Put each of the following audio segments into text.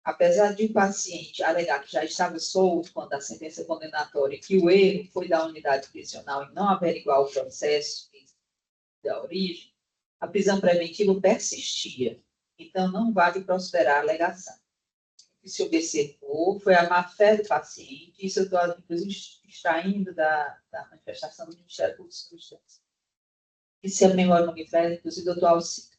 apesar de o paciente alegar que já estava solto quando a sentença condenatória, que o erro foi da unidade prisional e não averiguar o processo da origem, a prisão preventiva persistia. Então, não vale prosperar a alegação. O que se observou foi a má-fé do paciente, isso eu estou, inclusive, extraindo da manifestação do Ministério Público de Circunstância. E se a memória não me falha, inclusive, doutor Alcide,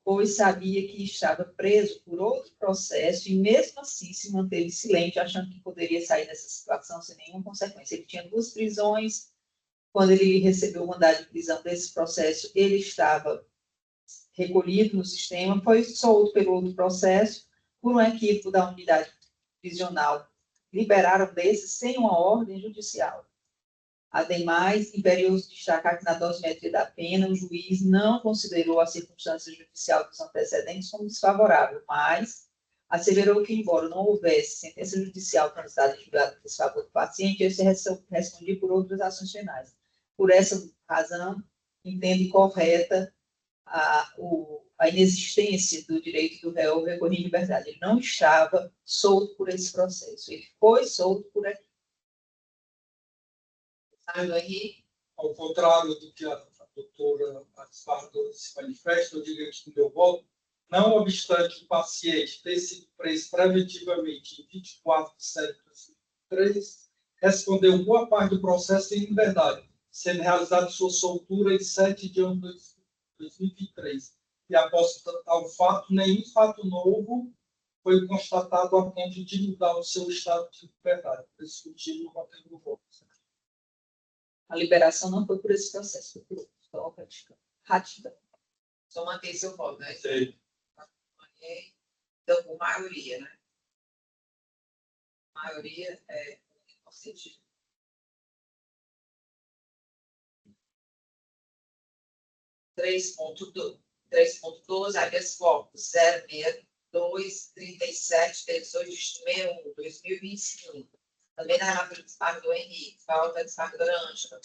pois sabia que estava preso por outro processo e, mesmo assim, se manteve silente, achando que poderia sair dessa situação sem nenhuma consequência. Ele tinha 2 prisões. Quando ele recebeu o mandado de prisão desse processo, ele estava recolhido no sistema, foi solto pelo outro processo, por um equívoco da unidade prisional. Liberaram desse sem uma ordem judicial. Ademais, imperioso destacar que na dosimetria da pena, o juiz não considerou a circunstância judicial dos antecedentes como desfavorável, mas asseverou que, embora não houvesse sentença judicial transitada em julgado em desfavor do paciente, ele se respondia por outras ações penais. Por essa razão, entende correta a inexistência do direito do réu recorrer em liberdade. Ele não estava solto por esse processo, ele foi solto por aqui. Ao contrário do que a doutora Aspardo se manifesta, eu digo aqui no meu voto, não obstante o paciente ter sido preso preventivamente em 24 de setembro de 2003, respondeu boa parte do processo em liberdade, sendo realizada sua soltura em 7 de janeiro de 2023. E após tal fato, nenhum fato novo foi constatado a ponto de mudar o seu estado de liberdade. Por esse motivo, eu votei no voto. A liberação não foi por esse processo, foi por outro. Ratificando. Só manter seu voto, né? Sim. Então, por maioria, né? A maioria é consentida. 3.12, habeas corpus 06237 18 de 61 2025. Também na relatora do desembargador Henrique, falta da desembargadora Ângela.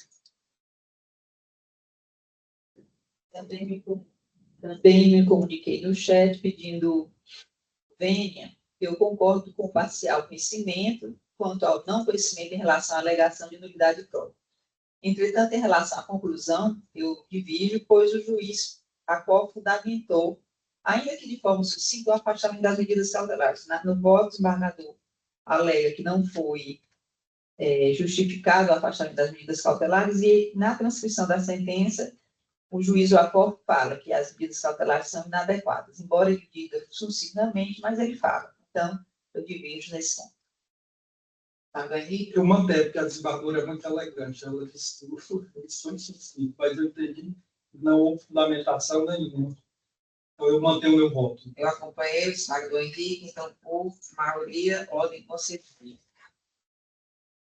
Também me comuniquei no chat pedindo vênia. Eu concordo com o parcial conhecimento quanto ao não conhecimento em relação à alegação de nulidade própria. Entretanto, em relação à conclusão, eu divido, pois o juiz a qual fundamentou, ainda que de forma sucinta, o afastamento das medidas cautelares. No voto, o desembargador alega que não foi justificado o afastamento das medidas cautelares e, na transcrição da sentença, o juiz, o acordo, fala que as medidas cautelares são inadequadas, embora ele diga sucintamente, mas ele fala. Então, eu divido nesse ponto. Eu mantenho, porque a desembargadora é muito elegante. Ela disse tudo, foi sucinto, mas eu entendi não houve fundamentação nenhuma. Então, eu mantenho o meu voto. Eu acompanhei o desembargador Henrique, então, por maioria, ordem concedida.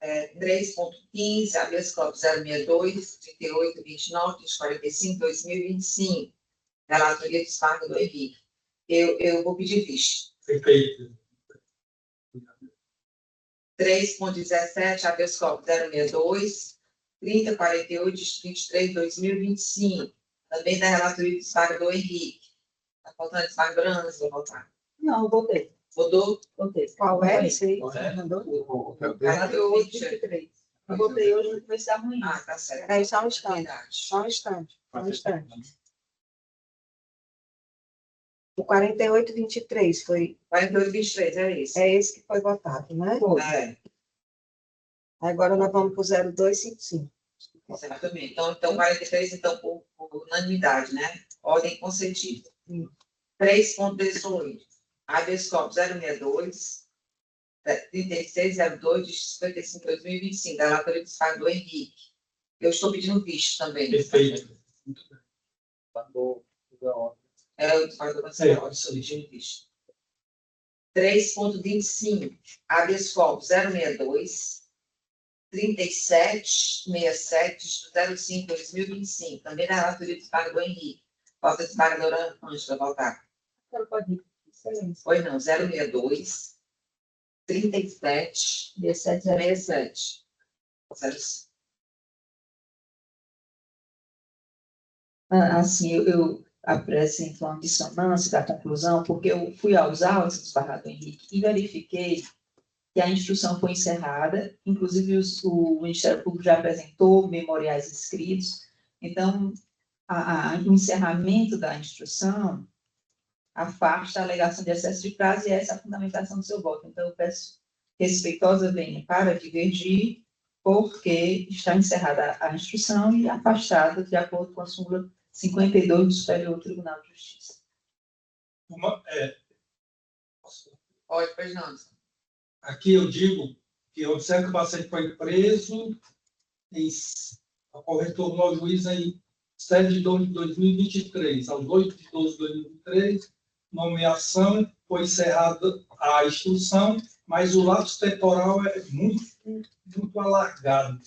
3.15, habeas corpus 062, 38, 29, 45, 2025. Relatoria do desembargador Henrique. Eu vou pedir vista. Perfeito. 3.17, habeas corpus 062, 30, 48, 23, 2025. Também da relatoria do desembargador Henrique. Está faltando o desembargador Ângela, vou votar. Não, eu votei. Votou? Votei. Qual é esse aí? Relatoria 23. Eu votei hoje no começo da manhã. Ah, tá certo. Aí, só um instante. Verdade. Só um instante. Só um instante. O 4823 foi... 42, 23, é isso. É esse que foi votado, né? É, Agora nós vamos para o 0255. exatamente. Então 43, então, por unanimidade, né? Ordem concedida. 3.18. Habeas corpus 062, 3602 de 55, 2025, da relatoria do desembargador Henrique. Eu estou pedindo visto também. Perfeito. Muito bem. O desembargador Marcelo, estou pedindo visto. 3.25. Habeas corpus 062, 3767 de 05, 2025, também da relatoria do desembargador Henrique. Falta a desembargadora Ângela votar. Foi não, 062, 37, 67. Assim, apresenta uma dissonância da conclusão, porque eu fui aos autos do desembargador Henrique e verifiquei que a instrução foi encerrada, inclusive o Ministério Público já apresentou memoriais escritos, então, o encerramento da instrução afasta a alegação de excesso de prazo e essa é a fundamentação do seu voto. Então, eu peço respeitosa venha para divergir, porque está encerrada a instrução e afastada de acordo com a súmula 52 do Superior Tribunal de Justiça. Pode, pois não. Aqui eu digo que eu observo que o paciente foi preso, retornou ao juiz em 7 de 12 de 2023, aos 8 de 12 de 2023, nomeação, foi encerrada a instrução, mas o lapso temporal é muito alargado.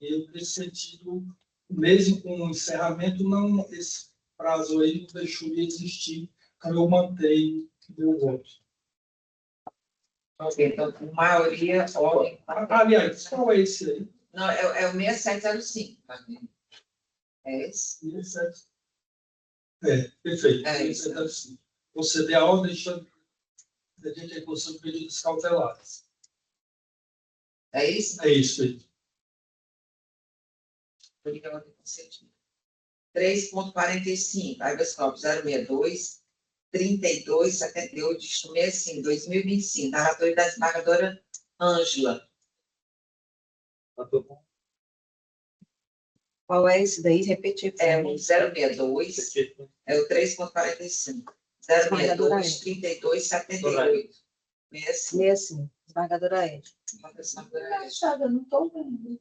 Eu, nesse sentido, mesmo com o encerramento, não, esse prazo aí não deixou de existir, então eu mantenho meu voto. Ok, então, por maioria, ordem. Aliás, qual é esse aí? Não, é o 6705. Tá vendo? É esse? Perfeito. É isso. Conceder a ordem de recursão de pedidos cautelares. É isso? É isso aí. 3.45, habeas corpus 062, 32, 78, distrito 65, 2025, da relatoria da desembargadora Ângela. Qual é esse daí? Repetir. por É favor. o 062, é o 3.45. 062, 32, 78. 65. 65. Desembargadora Ed. Engraçado, eu não estou vendo.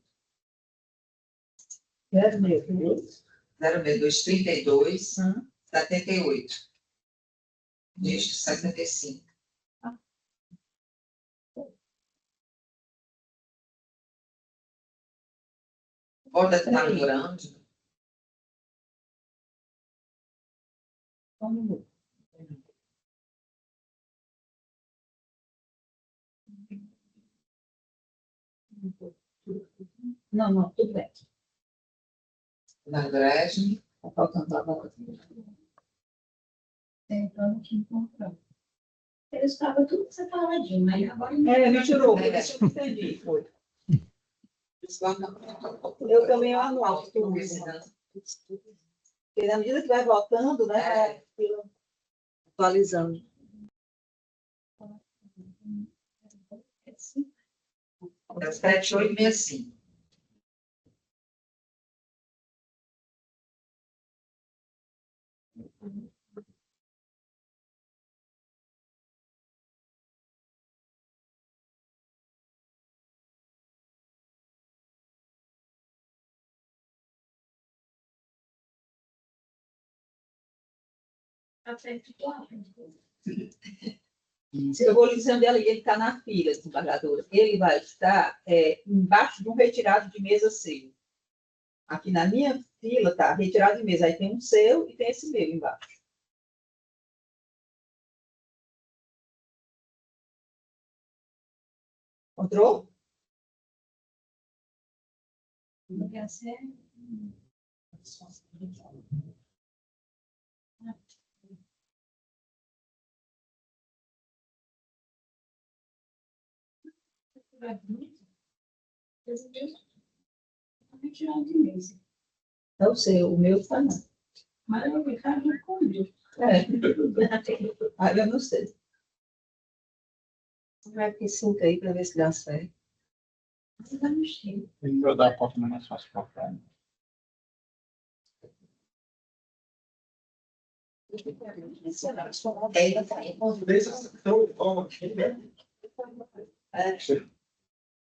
062. 062, 32, 78. Distrito 75. Voto da desembargadora Ângela. Não, tudo bem. Desembargadora Ângela. Está faltando a boca. Tentando te encontrar. Eles estavam tudo separadinho, mas agora Me tirou, isso eu entendi. Foi. Eu também anoto tudo. Porque na medida que vai votando, né? Atualizando. É o 7865. Se eu vou lhe dizendo ele está na fila, desembargadora. Ele vai estar embaixo de um retirado de mesa seu. Aqui na minha fila está retirado de mesa. Aí tem um seu e tem esse meu embaixo. Encontrou? não quer ser. Retirado de mesa. É o seu, o meu está não. Mas o Ricardo respondeu. Aí eu não sei. Vai aqui 5 aí para ver se dá certo. Você está no cheio. Ele vai dar a porta mais fácil para frente.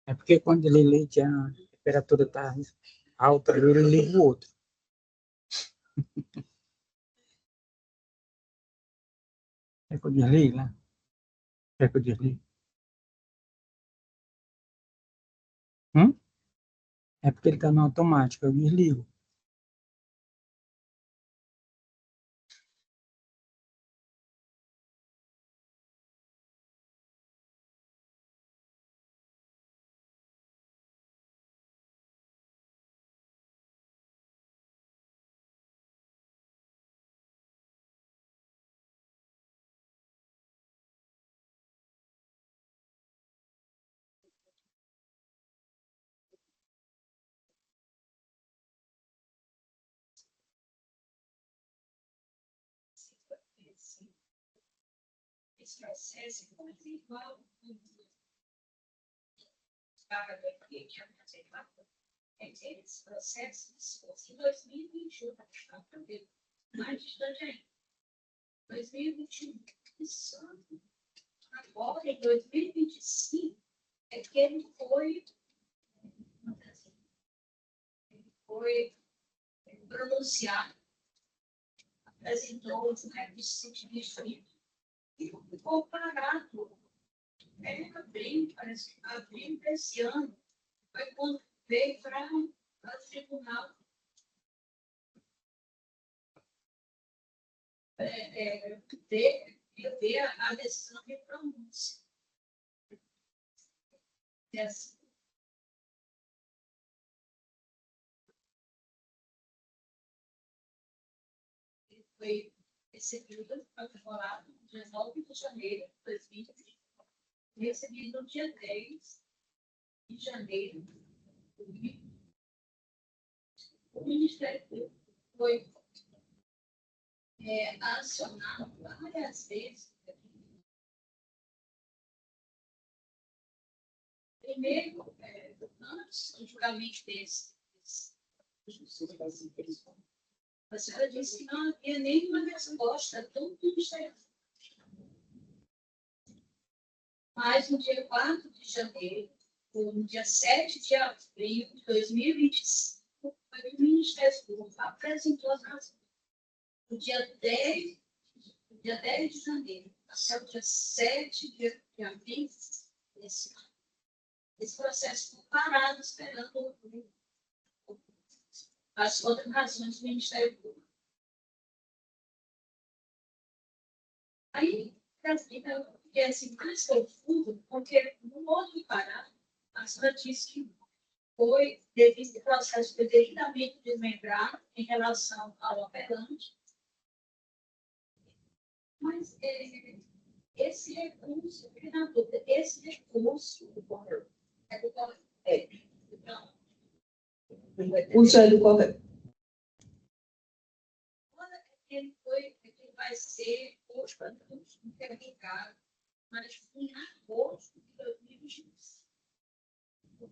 É porque quando ele liga, a temperatura está alta, ele liga o outro. É que eu desligo, né? É que eu desligo. É porque ele está no automático, eu desligo. esse processo é quase igual para que é esse processo em 2021, mais distante ainda. 2021. Isso. Agora, em 2025, é que ele foi pronunciado, apresentou o requisito de frio e ficou parado. Abril desse ano, foi quando veio para o tribunal ver a decisão de pronúncia. É assim. Ele foi recebido, aprimorado, no dia 9 de janeiro de 2020, recebido no dia 10 de janeiro. O Ministério Público foi acionado várias vezes. Primeiro, antes do julgamento desse, a senhora disse que não havia nenhuma resposta do Ministério Público. Mas no dia 4 de janeiro, ou no dia 7 de abril de 2025, o Ministério Público apresentou as razões. No dia 10 de janeiro, até o dia 7 de abril, esse processo ficou parado, esperando as outras razões do Ministério Público. Aí, é assim, mais confuso, porque no outro parágrafo, a senhora disse que foi devido ao processo foi devidamente desmembrado em relação ao apelante. Mas esse recurso, esse recurso é do correto. Então, Recurso é do correto. quando ele vai ser interligado, mas em agosto de 2025.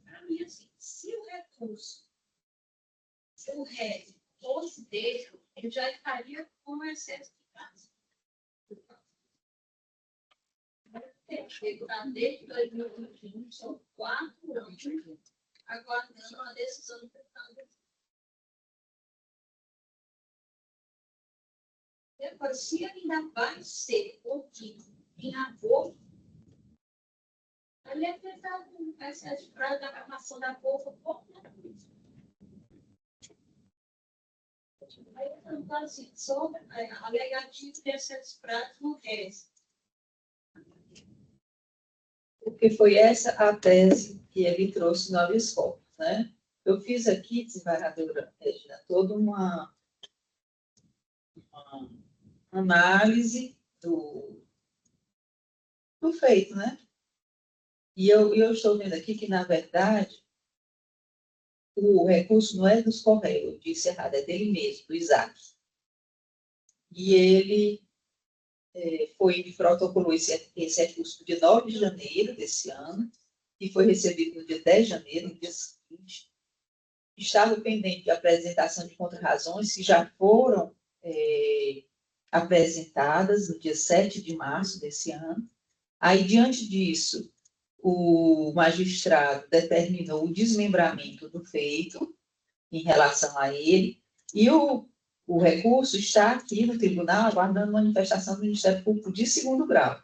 Para mim, assim, se o recurso, se o RED fosse dele, ele já estaria com excesso de prazo. Está desde 2021, são 4 anos, aguardando a decisão do tribunal. Agora, se ainda vai ser ouvido em agosto, ali é tentado um excesso de prazo da armação da boca, aí eu falo assim, sobre a negativa de excesso de prazo no resto. Porque foi essa a tese que ele trouxe no habeas corpus, né? Eu fiz aqui, desembargadora Regina, toda uma análise do feito, né? E eu estou vendo aqui que, na verdade, o recurso não é dos Correios, eu disse errado, é dele mesmo, do Isaac. E ele protocolou esse recurso no dia 9 de janeiro desse ano, e foi recebido no dia 10 de janeiro, no dia seguinte. Estava pendente de apresentação de contrarrazões que já foram apresentadas no dia 7 de março desse ano. Aí, diante disso, o magistrado determinou o desmembramento do feito em relação a ele, e o recurso está aqui no tribunal aguardando manifestação do Ministério Público de segundo grau.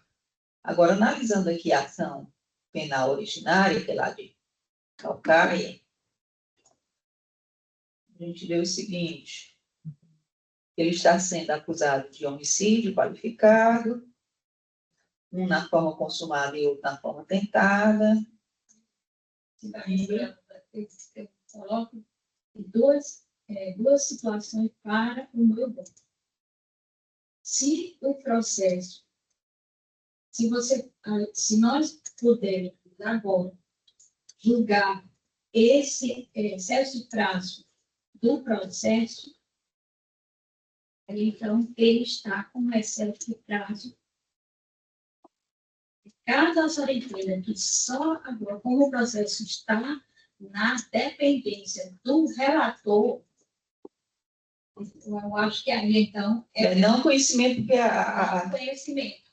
Agora, analisando aqui a ação penal originária, que é lá de Calcaia, a gente vê o seguinte: ele está sendo acusado de homicídio qualificado, um na forma consumada e outro na forma tentada. Eu coloco duas situações para o meu bem. Se o processo, se nós pudermos agora julgar esse excesso de prazo do processo, então ele está com excesso de prazo Caso a senhora entenda que só agora, como o processo está na dependência do relator, eu acho que aí, então, Não conhecimento, porque não conhecimento.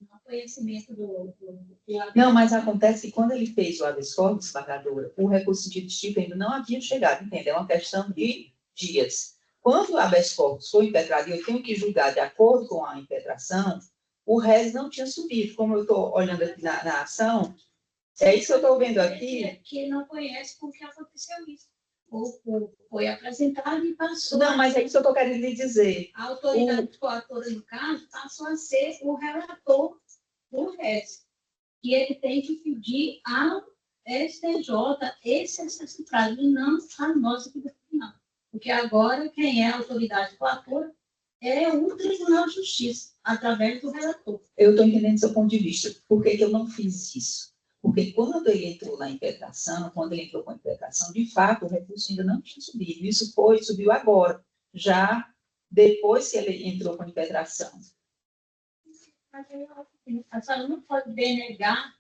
Não conhecimento do Não, mas acontece que quando ele fez o habeas corpus, desembargadora, o recurso de tipo ainda não havia chegado, entendeu? É uma questão de dias. Quando o habeas corpus foi impetrado e eu tenho que julgar de acordo com a impetração, o réis não tinha subido. Como eu estou olhando aqui na ação, é isso que eu estou vendo aqui. Que ele não conhece porque aconteceu isso. Foi apresentado e passou. Não, mas é isso que eu estou querendo lhe dizer. A autoridade coatora, no caso, passou a ser o relator do réis, que ele tem que pedir ao STJ esse excesso de prazo, e não a nossa aqui do tribunal. Porque agora quem é a autoridade coatora é o Tribunal de Justiça, através do relator. Eu estou entendendo seu ponto de vista. Por que eu não fiz isso? Porque quando ele entrou na impetração, quando ele entrou com a impetração, de fato, o recurso ainda não tinha subido. Isso subiu agora, já depois que ele entrou com a impetração. A senhora não pode denegar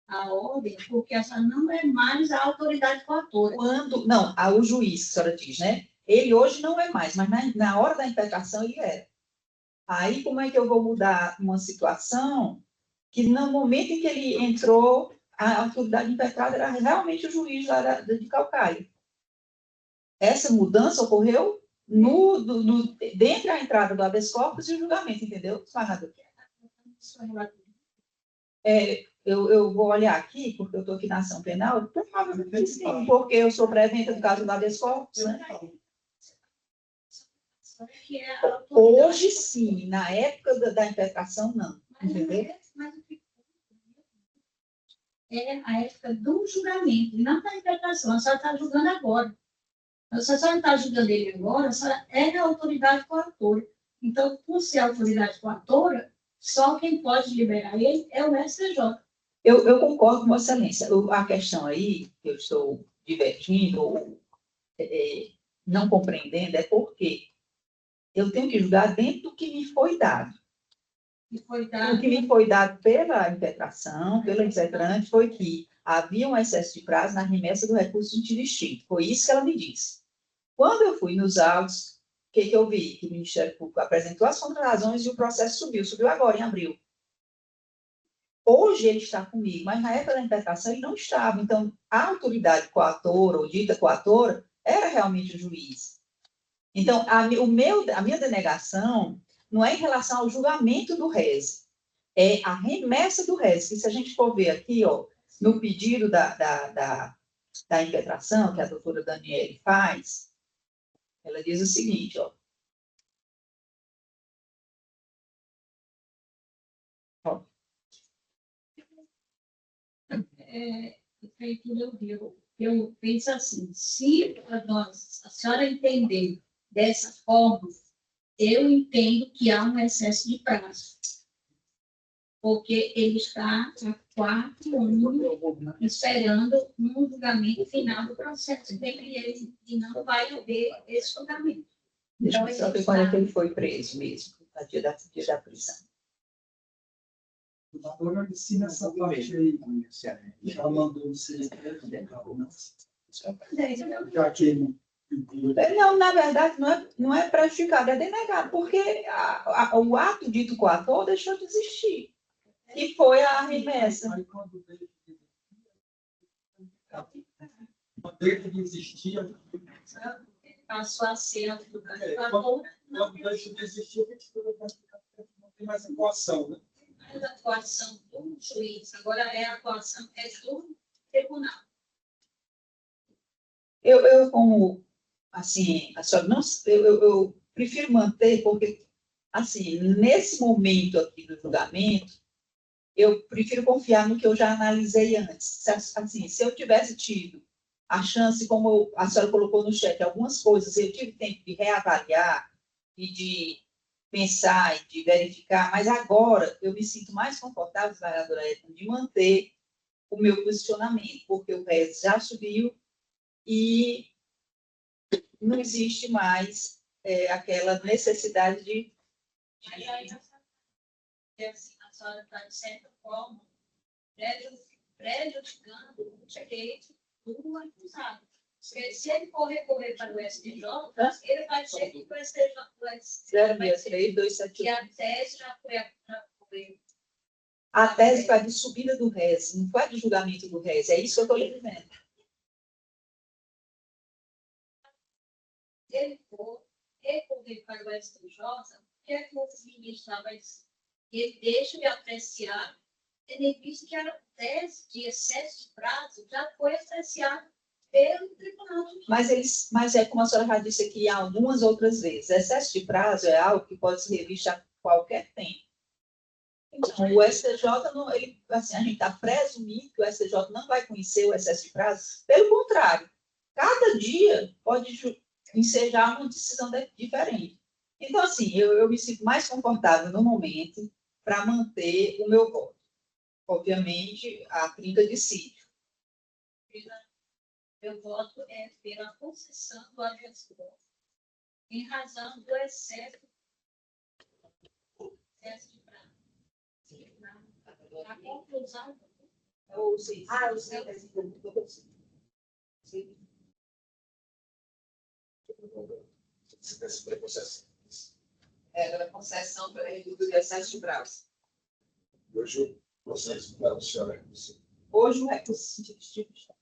a ordem, porque a senhora não é mais a autoridade coatora. Não, o juiz, a senhora diz, né? Ele hoje não é mais, mas na hora da impetração ele era. Aí, como é que eu vou mudar uma situação que, no momento em que ele entrou, a autoridade impetrada era realmente o juiz lá de Calcaia? Essa mudança ocorreu dentro da entrada do habeas corpus e o julgamento, entendeu, desembargador? Eu vou olhar aqui, porque eu estou aqui na ação penal, provavelmente sim, porque eu sou preventa do caso do habeas corpus, né? Hoje sim, na época da impetração, não. Entendeu? É a época do julgamento, não da impetração. A senhora está julgando agora. Se a senhora não está julgando ele agora, a senhora é a autoridade coatora. Então, por ser a autoridade coatora, só quem pode liberar ele é o STJ. Eu concordo com Vossa Excelência. A questão aí, que eu estou divergindo, ou não compreendendo, é porque eu tenho que julgar dentro do que me foi dado. O que me foi dado pela impetração, pela impetrante, foi que havia um excesso de prazo na remessa do recurso interdistinto. Foi isso que ela me disse. Quando eu fui nos autos, o que eu vi? Que o Ministério Público apresentou as contrarrazões e o processo subiu agora, em abril. Hoje ele está comigo, mas na época da impetração ele não estava. Então, a autoridade coatora, ou dita coatora, era realmente o juiz. Então, a minha denegação não é em relação ao julgamento do réis, é a remessa do réis, que se a gente for ver aqui, ó, no pedido da impetração, que a doutora Daniele faz, ela diz o seguinte, ó. Eu penso assim, se a senhora entender dessa forma, eu entendo que há um excesso de prazo, porque ele está há 4 anos esperando um julgamento final do processo dele, e não vai haver esse julgamento. Deixa eu só ver quando é que ele foi preso mesmo, no dia da prisão. A dona ensina essa parte aí. Já mandou você. Já que ele. Não, na verdade, não é prejudicado, é denegado, porque o ato dito coator deixou de existir. E foi a remessa. Quando deixa de existir, Passou a ser a quando deixa de existir, a gente não tem mais atuação, né? Mas a atuação do juiz, agora a atuação do tribunal. Eu como, assim, a senhora não, eu prefiro manter, porque, assim, nesse momento aqui do julgamento, eu prefiro confiar no que eu já analisei antes. Assim, se eu tivesse tido a chance, como a senhora colocou no chat, algumas coisas, eu tive tempo de reavaliar e de pensar e de verificar, mas agora eu me sinto mais confortável, vereadora Edna, de manter o meu posicionamento, porque o réis já subiu e não existe mais aquela necessidade de assim, a senhora está, de certa forma, prejudicando o direito do acusado. Porque se ele for recorrer para o STJ, ele vai ser que o STJ vai ser 063-271. que a tese já foi A tese foi de subida do réis, não foi de julgamento do réis. É isso que eu estou lhe dizendo. Se ele for recorrer para o STJ, o que é que o ministro vai dizer? Ele deixa de apreciar, tendo em vista que a tese de excesso de prazo já foi apreciada pelo Tribunal de Justiça. Mas é como a senhora já disse aqui algumas outras vezes, excesso de prazo é algo que pode ser revisto a qualquer tempo. Então, o STJ, não, ele, assim, a gente está presumindo que o STJ não vai conhecer o excesso de prazo. Pelo contrário, cada dia pode ensejar uma decisão diferente. Então, assim, eu me sinto mais confortável no momento para manter o meu voto. Obviamente, a 30 de sítio. Meu voto é pela concessão do habeas corpus, em razão do excesso de prazo. A conclusão. Eu sei. Eu sei. Era concessão para ele do excesso de prazo. Hoje o processo para a senhora é possível. Hoje o recurso está.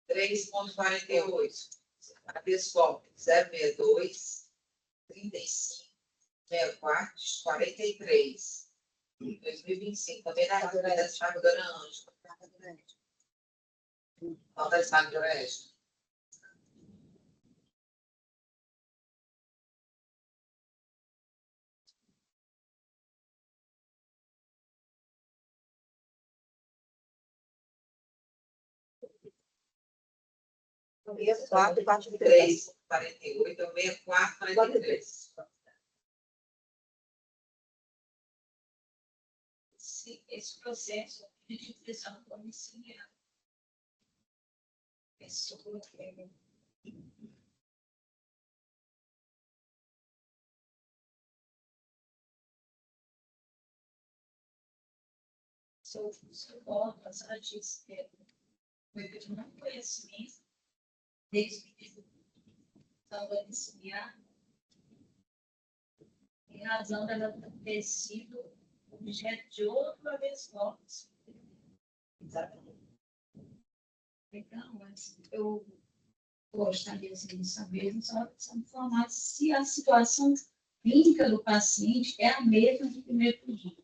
Três ponto 48. Habeas corpus 062, 35, 64, 43. 2025. Também da Faculdade de Fábio Garanjo. Faculdade de Fábio Garanjo. Quatro, 3, 48, 64, 43. Esse processo de distribuição domiciliar. Pessoa que seu voto, a senhora disse que foi pedido não conhecimento desde que distribuição domiciliar, em razão dela ter sido objeto de outro habeas corpus. Exatamente. Então, mas eu gostaria de saber, só informar se a situação clínica do paciente é a mesma do primeiro pedido.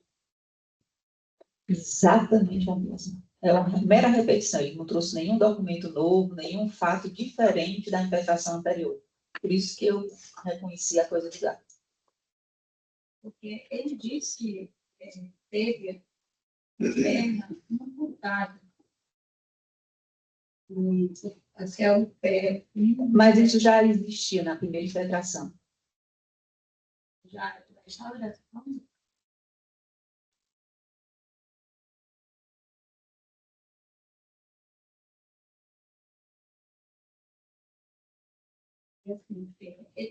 Exatamente a mesma. É uma mera repetição. Ele não trouxe nenhum documento novo, nenhum fato diferente da infestação anterior. Por isso que eu reconheci a coisa de gato. Porque ele disse que teve perna amputada. Até o pé. Mas isso já existia na primeira infiltração. Já estava dessa forma?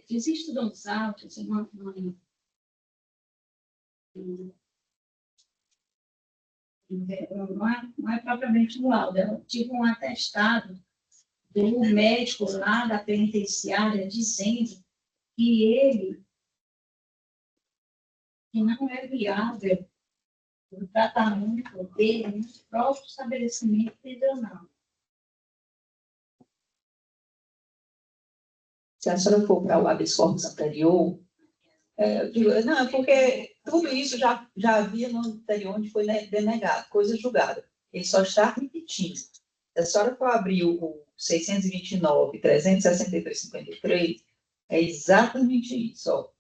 Existe uns autos, não é propriamente um laudo, eu tive um atestado do médico lá da penitenciária dizendo que não é viável o tratamento dele no próprio estabelecimento prisional. Se a senhora for para o habeas corpus anterior, eu digo, não, porque tudo isso já havia no anterior, onde foi denegado, coisa julgada. Ele só está repetindo. Se a senhora for abrir o 629, 363, 53, é exatamente isso. Ó.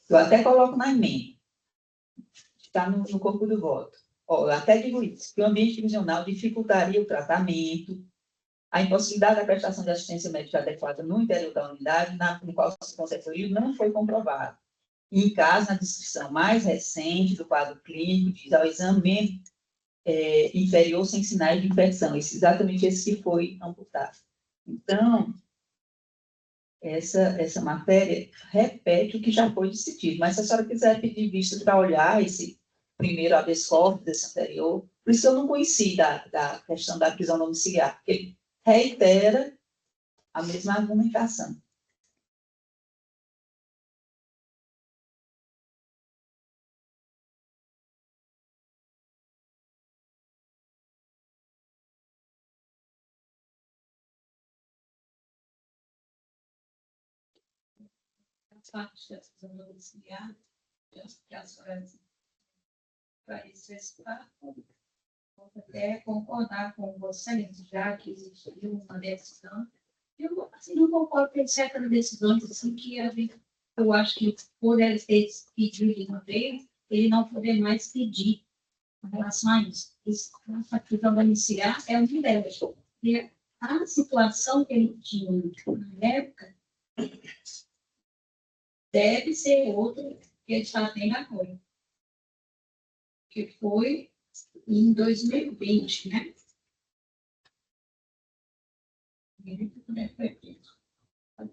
Eu até coloco na emenda. Está no corpo do voto. Ó, eu até digo isso, que o ambiente prisional dificultaria o tratamento, A impossibilidade da prestação de assistência médica adequada no interior da unidade, no qual se constituiu, não foi comprovada. Em caso, na descrição mais recente do quadro clínico, diz ao exame inferior sem sinais de infecção, exatamente esse que foi amputado. Então, essa matéria repete o que já foi decidido, mas se a senhora quiser pedir vista para olhar esse primeiro habeas corpus desse anterior, por isso eu não conheci da questão da prisão domiciliar, porque ele reitera a mesma argumentação. As partes da prisão domiciliar, que a senhora para esse fato, vou até concordar com você, já que existiu uma decisão. Eu assim, não concordo com certas decisões assim, que eu acho que por ele ter pedido de uma vez, ele não poder mais pedir em relação a isso. A prisão domiciliar é uma delas. E a situação que ele tinha na época deve ser outra que ele está tendo agora. Que foi em 2020, né?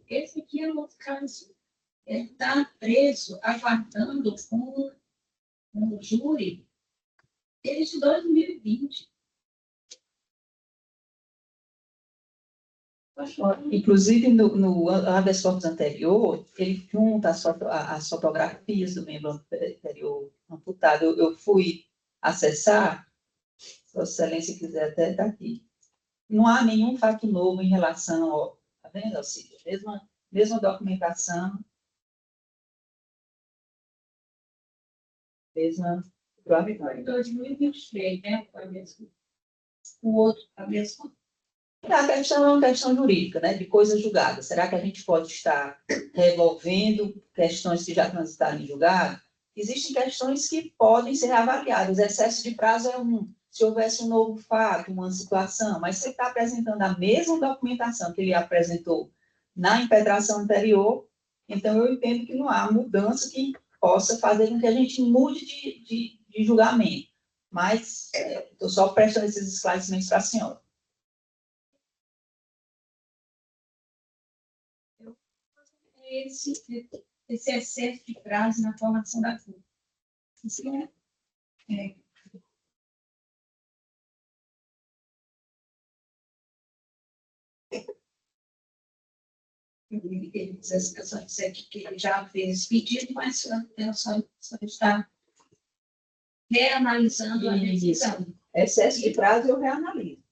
Esse aqui é outro caso. Ele está preso, aguardando um júri desde 2020. Inclusive, no habeas corpus anterior, ele junta as fotografias do membro anterior amputado. Eu fui acessar, se Vossa Excelência quiser até estar aqui. Não há nenhum fato novo em relação ao... Está vendo, Alcide? Mesma documentação, mesma gravidade. Em 2023, né? O outro habeas corpus. A questão é uma questão jurídica, né, de coisa julgada. Será que a gente pode estar revolvendo questões que já transitaram em julgado? Existem questões que podem ser avaliadas. Excesso de prazo é se houvesse um novo fato, uma situação, mas você está apresentando a mesma documentação que ele apresentou na impetração anterior, então eu entendo que não há mudança que possa fazer com que a gente mude de julgamento. Mas estou só prestando esses esclarecimentos para a senhora. Esse excesso de prazo na formação da culpa. Isso é ele diz as pessoas que ele já fez esse pedido, mas só está reanalisando a decisão. Excesso de prazo eu reanaliso.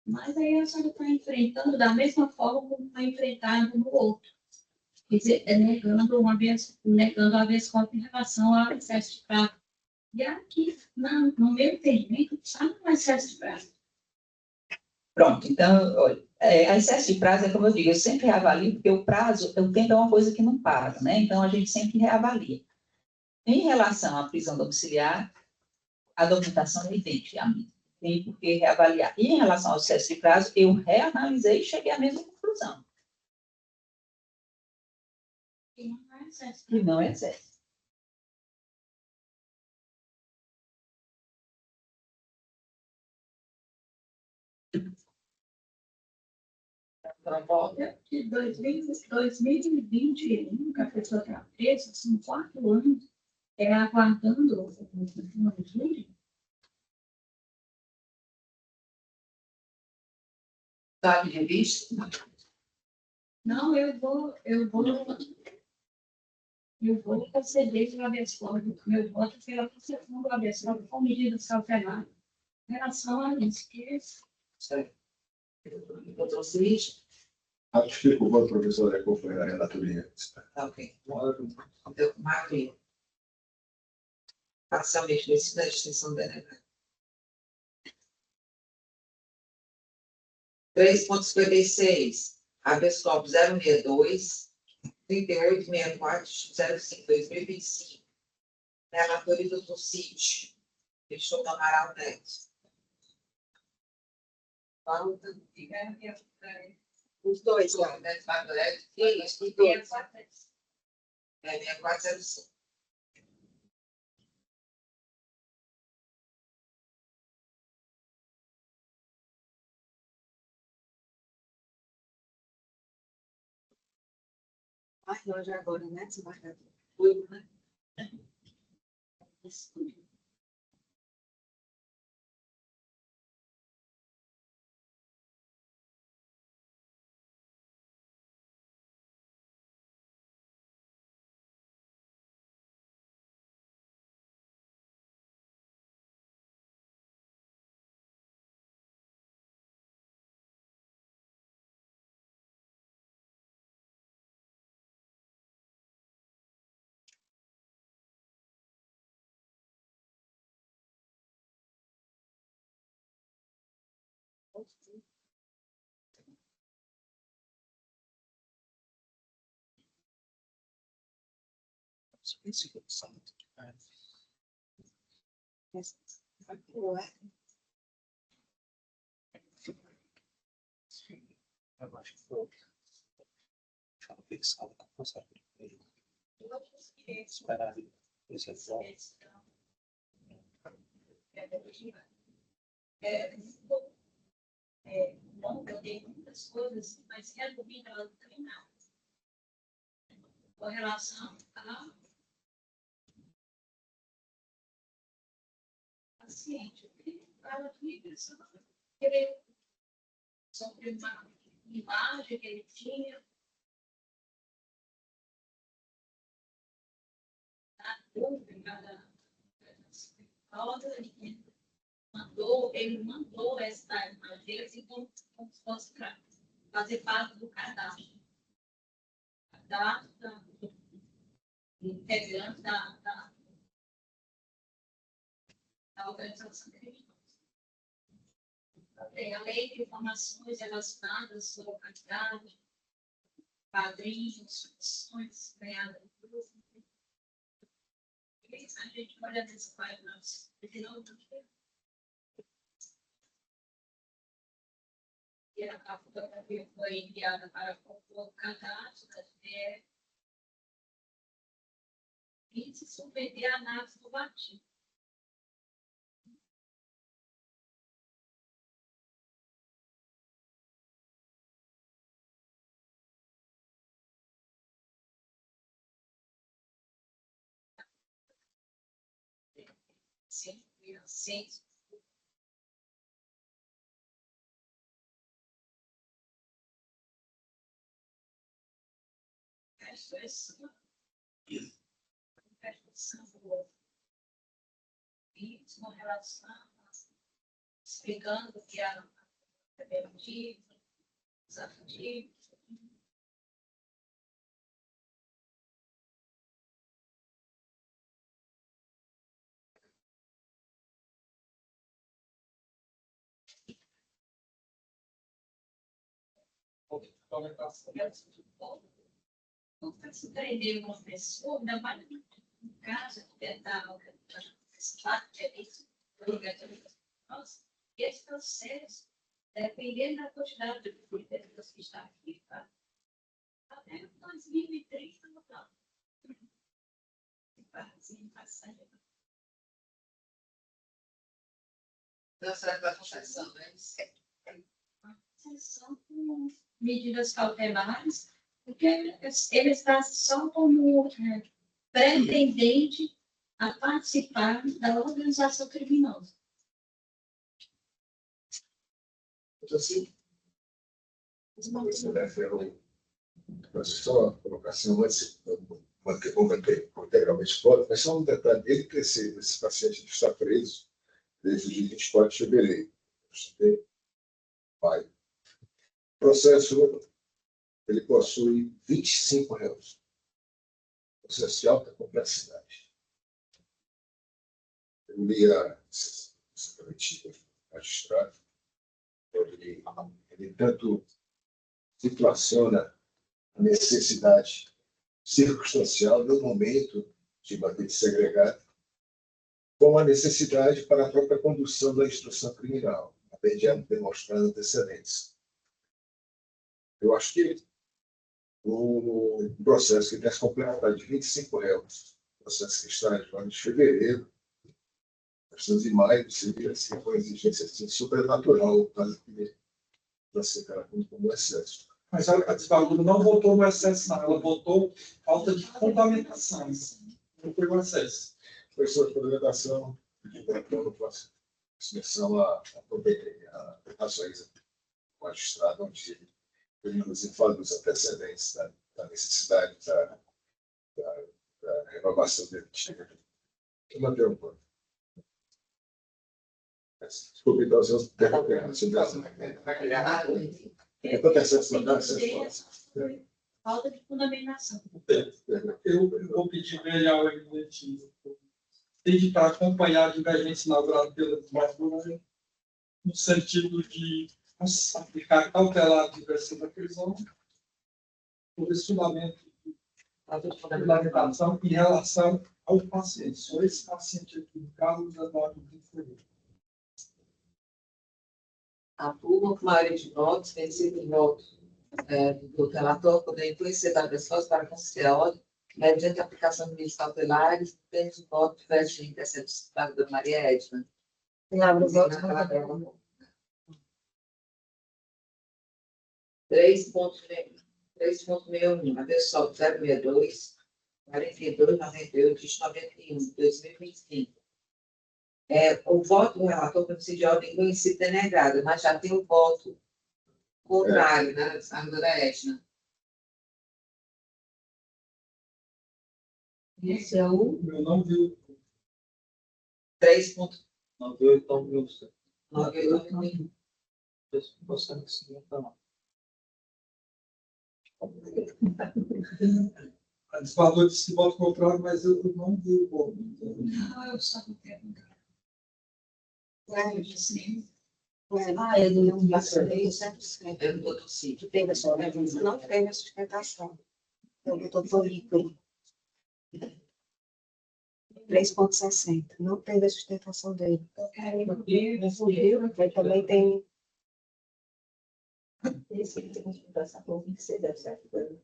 Mas aí a senhora está enfrentando da mesma forma como está enfrentando no outro. Quer dizer, negando a habeas corpus em relação ao excesso de prazo. E aqui, no meu entendimento, só não é excesso de prazo. Pronto, então, olha, a excesso de prazo é como eu digo, eu sempre reavalio, porque o prazo, o tempo é uma coisa que não para, né? Então, a gente sempre reavalia. Em relação à prisão domiciliar, a documentação é idêntica a mim. Tem por que reavaliar. E em relação ao excesso de prazo, eu reanalisei e cheguei à mesma conclusão. E não é excesso. E não é excesso. De 2021, que a pessoa está presa, são 4 anos, aguardando o júri. Tá de revista? Não, eu vou conceder o habeas corpus, meu voto pela concessão do habeas corpus com medidas cautelares em relação a isso, que Certo. Doutor Luiz? Acho que o professor é acompanhar a relatoria. Tá, ok. Então, Marco, parcialmente da extensão da delegada. 3.56, habeas corpus 062, 3864-05-2025. Relatoria do Cid. Estou no Amaral Neto. Falta Fica os dois lá. Isso, Os dois. 6405. Ai, hoje agora, né? Desembargador. tudo, né? Ué, Eu acho que foi. Deixa eu fixar o que eu faço. Esperar esse exame. Bom, eu tenho muitas coisas, mas resumindo, ela não tem nada. Com relação a paciente, ela tinha querer sobre uma imagem que ele tinha, na dúvida da escola, ele mandou essa imagem como se fosse para fazer parte do cadastro. Cadastro integrante da organização criminosa. Tem a lei de informações relacionadas sobre a qualidade, padrinhos, funções, ganhada de grupo. A gente olha nesse página, e a fotografia foi enviada para o cadastro da GDF e se submeter à análise do batido. Sim, sim. Isso com relação a explicando que a rebeldia, os afetivos. Não para se prender uma pessoa, ainda mais no caso de tentar e esse processo, dependendo da quantidade de pessoas que estão aqui, até 2030, não está. Então, será que vai concessão, né? São com medidas cautelares, porque ele está só como pretendente a participar da organização criminosa. Assim, só colocar assim, manter integralmente fora, mas só um detalhe, ele crescer, esse paciente está preso desde o dia 24 de fevereiro. Vai. O processo, ele possui 25 réus. Processo de alta complexidade. Eu li essa coletiva magistrado, ele tanto situaciona a necessidade circunstancial do momento de bater segregado, como a necessidade para a própria condução da instrução criminal. A mediano demonstrando antecedentes. Eu acho que o processo que tem essa complexidade de 25 réus, processo que está no ano de fevereiro, estamos em maio, seria assim, com exigência assim, supernatural, para ser caracterizado como excesso. Mas a desembargadora não votou no excesso, não. Ela votou falta de fundamentação. Não foi o excesso. Foi sobre fundamentação, então, posso expressão a ações do magistrado, onde eu, inclusive, falo dos antecedentes da necessidade da renovação definitiva. Eu manter um pouco. Desculpe, então, se eu Falta de fundamentação. Eu vou pedir melhor o regulativo. Pede para acompanhar a divergência inaugurada pela desembargadora no sentido de aplicar cautelar a diversão da prisão por esse fundamento de fundamentação em relação ao paciente. Só esse paciente aqui, no caso da norma do inferior. A turma, com maioria de votos, vencido o voto do relator, poder influenciar da pessoa para considerar a ordem, mediante a aplicação de medidas cautelares, tendo o voto divergente dessa desembargadora Maria Edna. Palavra o voto. 3.61, habeas corpus 062, 42, 98, 91, 2025. O voto do relator precisa de ordem conhecida e denegada, mas já tem o voto contrário, né, da desembargadora Edna. Esse é o Eu não vi 3.98. a desembargadora disse que voto contrário, mas eu não vi o voto. Não, eu só não quero. Ele não Eu não estou tossindo. teve a sustentação. Não teve a sustentação. Eu botou por ícone. 3.60. Não teve a sustentação dele. Ele também tem. esse que tem sustentação por 26,07.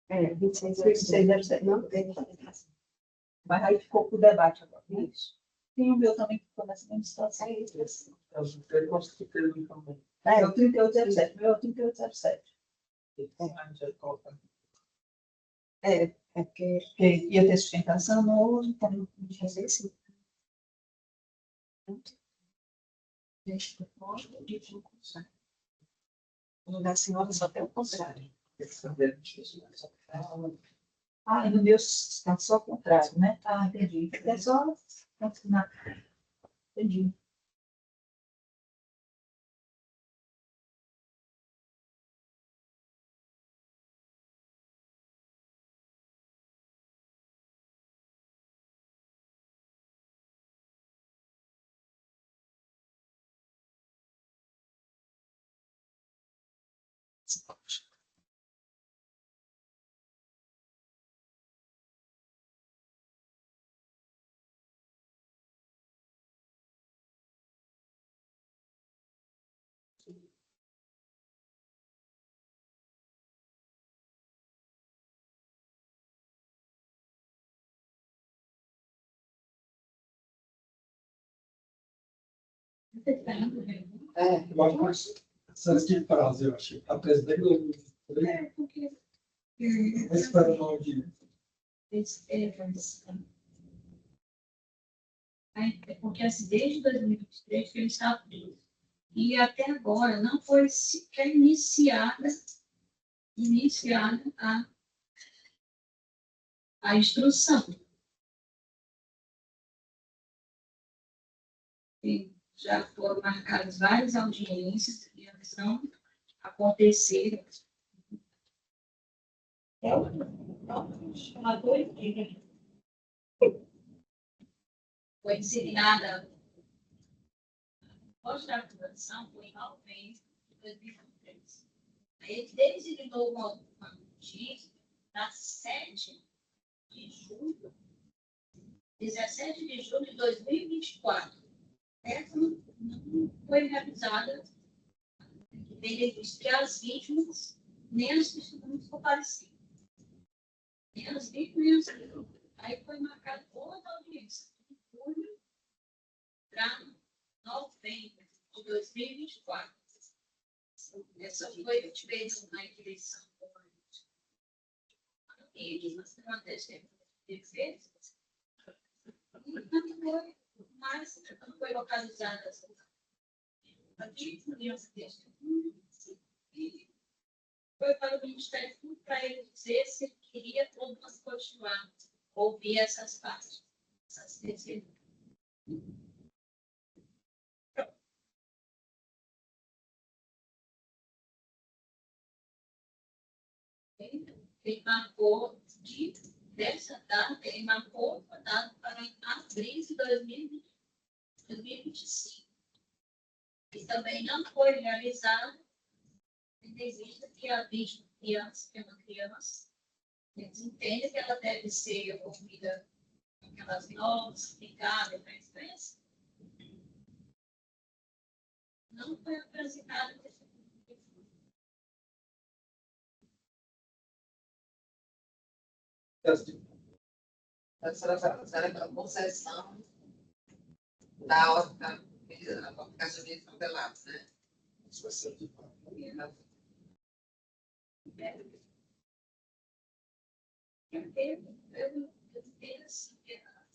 26,07. Não teve a sustentação. Mas aí ficou para o debate agora, não é isso? Tem o meu também que ficou nessa mesma situação. É isso. É o critério constitucional também. É o 3807, meu é o 3807. É porque. Porque ia ter sustentação no outro, então não podia fazer assim. No da senhora só tem o contrário. Ah, e no meu está só o contrário, né? Ah, entendi. É só continuar. Entendi. Eu acho que essas de prazo, eu acho. A presidente do Porque espera não de porque assim, desde 2023 que ele está preso. E até agora não foi sequer iniciada a instrução. E já foram marcadas várias audiências e elas não aconteceram. Foi iniciada após a acusação foi em novembro de 2023. Aí ele designou uma notícia na 17 de julho de 2024. essa não foi realizada em benefício de as vítimas, nem as testemunhas comparecidas. Nem as vítimas, nem as testemunhas. Aí foi marcada outra audiência, de julho para novembro de 2024. Essa foi feita na eleição. E na estratégia de defesa, mas não foi localizada aqui, e foi para o Ministério Público para ele dizer se ele queria ou não continuar ouvir essas partes, essas testemunhas. Ele marcou dessa data, ele marcou a data para abril de 2025. E também não foi realizado, tendo em vista que a vítima criança, que é uma criança, eles entendem que ela deve ser ouvida com aquelas normas aplicadas na imprensa. Não foi apresentada esse Essa era a concessão da aplicação de tutelados, né? Isso vai ser de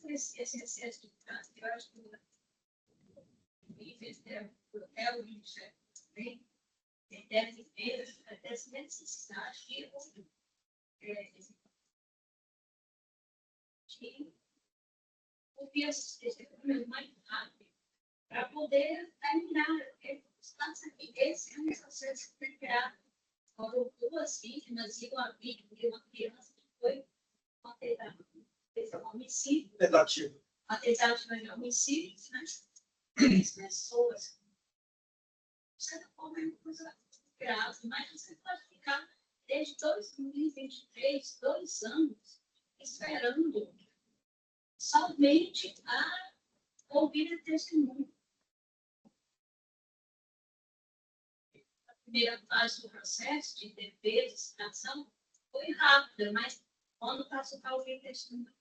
esse excesso de prática, eu acho que é o Ministério também, deve ter essa necessidade de ouvir essas testemunhas mais rápido, para poder terminar. Esse é um processo que foi criado quando duas vítimas e uma vítima e uma criança que foi homicídio. Tentativa. A tentativa de homicídio, né? As pessoas, de certa forma, é uma coisa grave, mas você pode ficar desde 2023, 2 anos, esperando somente a ouvir a testemunha. A primeira fase do processo de defesa, citação, foi rápida, mas quando passou para ouvir a testemunha,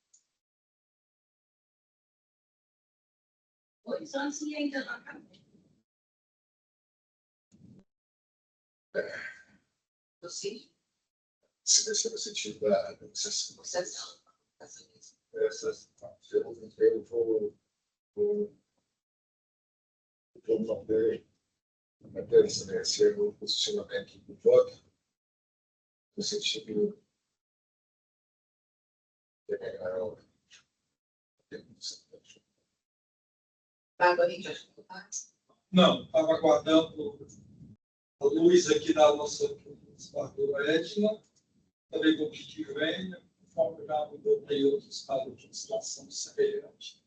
2 anos e ainda não acabou. Sim. Se deixa no sentido da negociação. Concessão. Essas eu vou manter o posicionamento do voto no sentido de pegar o Não, estava aguardando a luz aqui da nossa desembargadora Edna, também do que vem, conforme já botei outros casos de situação semelhante.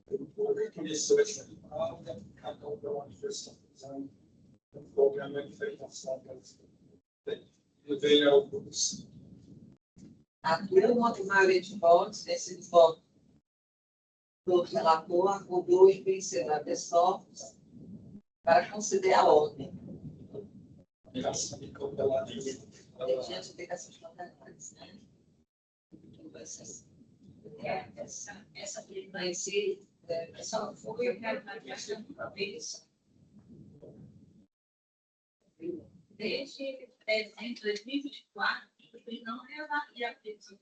Eu conheço essa palavra, cada um dá uma manifestação, conforme a manifestação e veio alguns. A turma, a maioria de votos, esse voto do relator, acordou em vencedor habeas corpus para conceder a ordem. Graças a cautelar Diante de aplicação de cautelares, né? Essa película em si, só foi na questão de cabeça. Desde dezembro de 2024, ele não reavalia a petição.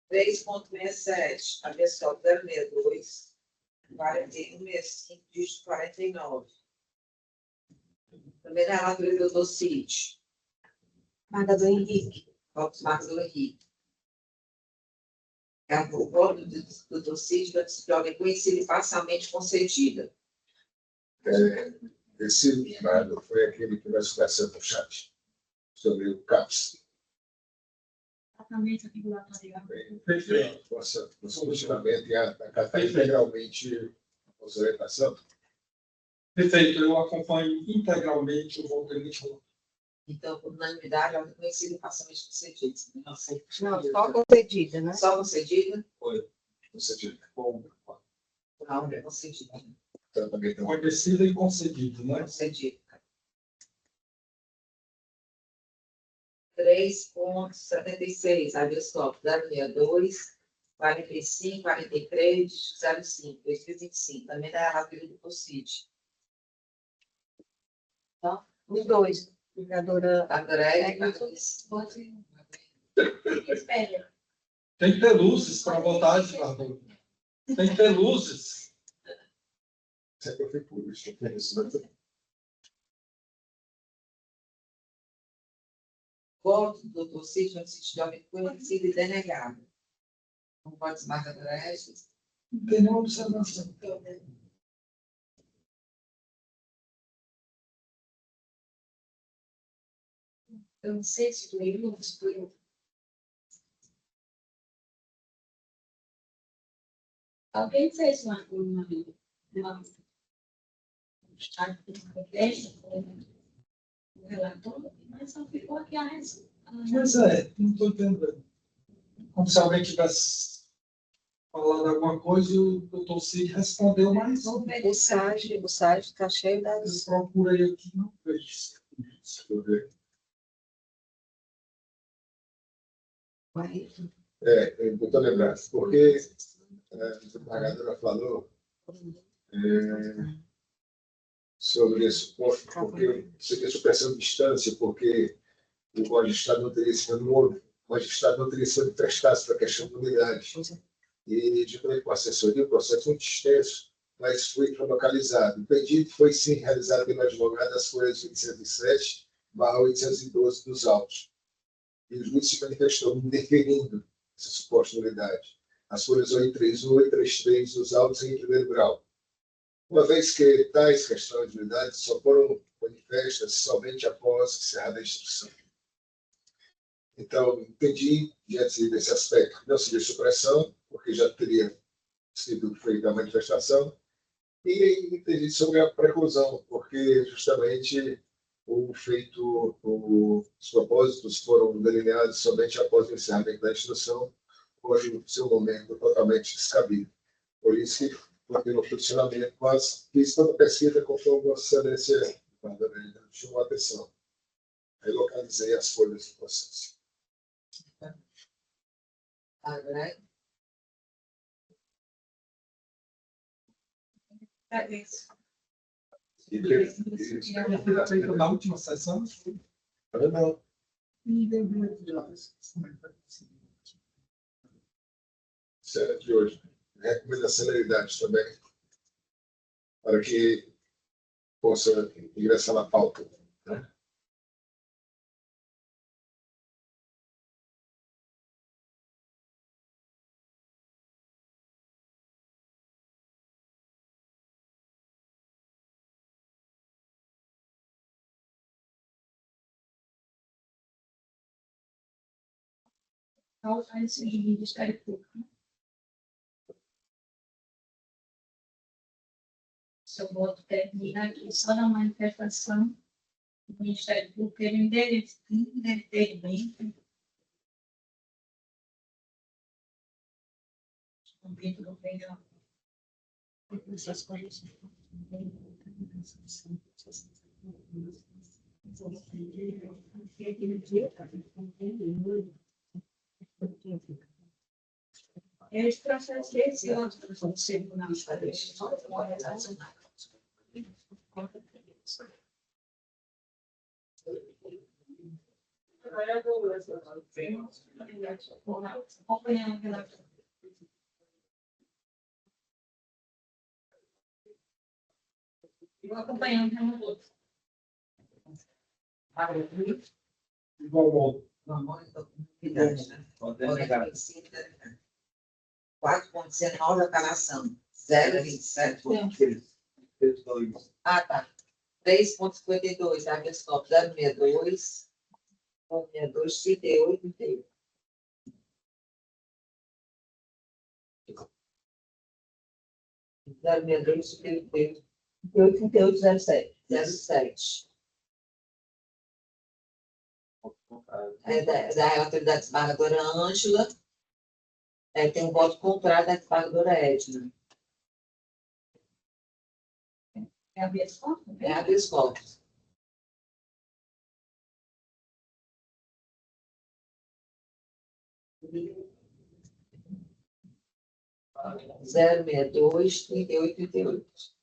Três ponto 67, habeas corpus 062, 4165, dígito 49. Primeira relatoria do doutor Cid. Margador Henrique. Corpus Margador Henrique. O voto do doutor Cid de ordem conhecida e parcialmente concedida. Esse livro foi aquele que nós conversamos no chat sobre o CAPS. Exatamente, regulatorial. Perfeito. Nosso posicionamento e acatar integralmente a orientação. Perfeito, eu acompanho integralmente o voto emitido. Então, por unanimidade, ela é reconhecida e parcialmente concedida. Não, só concedida, né? Só concedida? Você diz, Não, é concedida. também tem Conhecida e concedida, né? Concedida. 3,76, habeas corpus 062, 45, 43, 05, 2025. Também da relatora do COCID. Os dois. Vereadora André, Espera. Tem que ter luzes para votar, Eduardo. Tem que ter luzes. Isso é prefeitura, isso é isso, né? voto do Dr. Cid no sítio de Almeida conhecido e denegado. Não pode se marcar do Regis. Não tem nenhuma observação. Eu não sei se tu excluiu. Alguém fez uma o relator, mas só ficou aqui a resposta. Pois é, não estou entendendo. Como se alguém tivesse falado alguma coisa e o doutor Cid respondeu mais um. o site está cheio Eu das. procurei aqui, não vejo. Deixa eu ver. Vai. Eu estou lembrando, porque a desembargadora falou sobre esse ponto, porque você tem supressão de distância, porque o magistrado não teria sido novo, o magistrado não teria sido prestado para a questão da unidade. E, de acordo com a assessoria, o processo é muito extenso, mas foi localizado. O pedido foi, sim, realizado pelo advogado das folhas 807/812 dos autos. E o juiz se manifestou interferindo essa suposta nulidade. As folhas 831 e 833 dos autos em primeiro grau. Uma vez que tais questões de nulidade só foram manifestas somente após encerrada a instrução. Então, entendi, diante desse aspecto, não seria supressão, porque já teria sido feita a manifestação, e entendi sobre a preclusão, porque justamente os propósitos foram delineados somente após o encerramento da instrução, hoje o seu momento totalmente descabido. Por isso que coloquei no funcionamento, mas fiz toda a pesquisa conforme Vossa Excelência chamou a atenção. Aí localizei as folhas do processo. André, Na última sessão, Não. Isso é de hoje. Recomendo a celeridade também, para que possa ingressar na pauta. Né? Esse Ministério Público. Seu voto termina aqui só na manifestação do Ministério Público, ele indeferimento. Não vem não. Essas coisas. Esse processo desse outro processo tribunal Vou acompanhando o relator. igual modo. unidade, né? Denegado. 4,19, apelação 0,27. Ah, tá. 3,52, habeas corpus 062, 62, 38, 38. 3807. 07. Da relatoria da desembargadora Ângela. Tem um voto contrário da desembargadora Edna. É habeas corpus? É habeas corpus. Zero 62 38 38.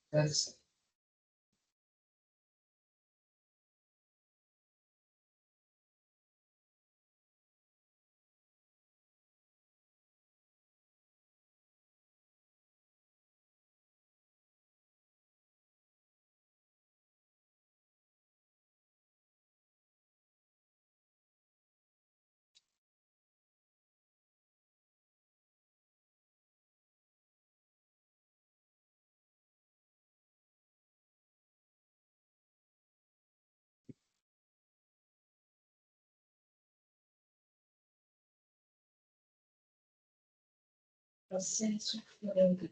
Processo forense.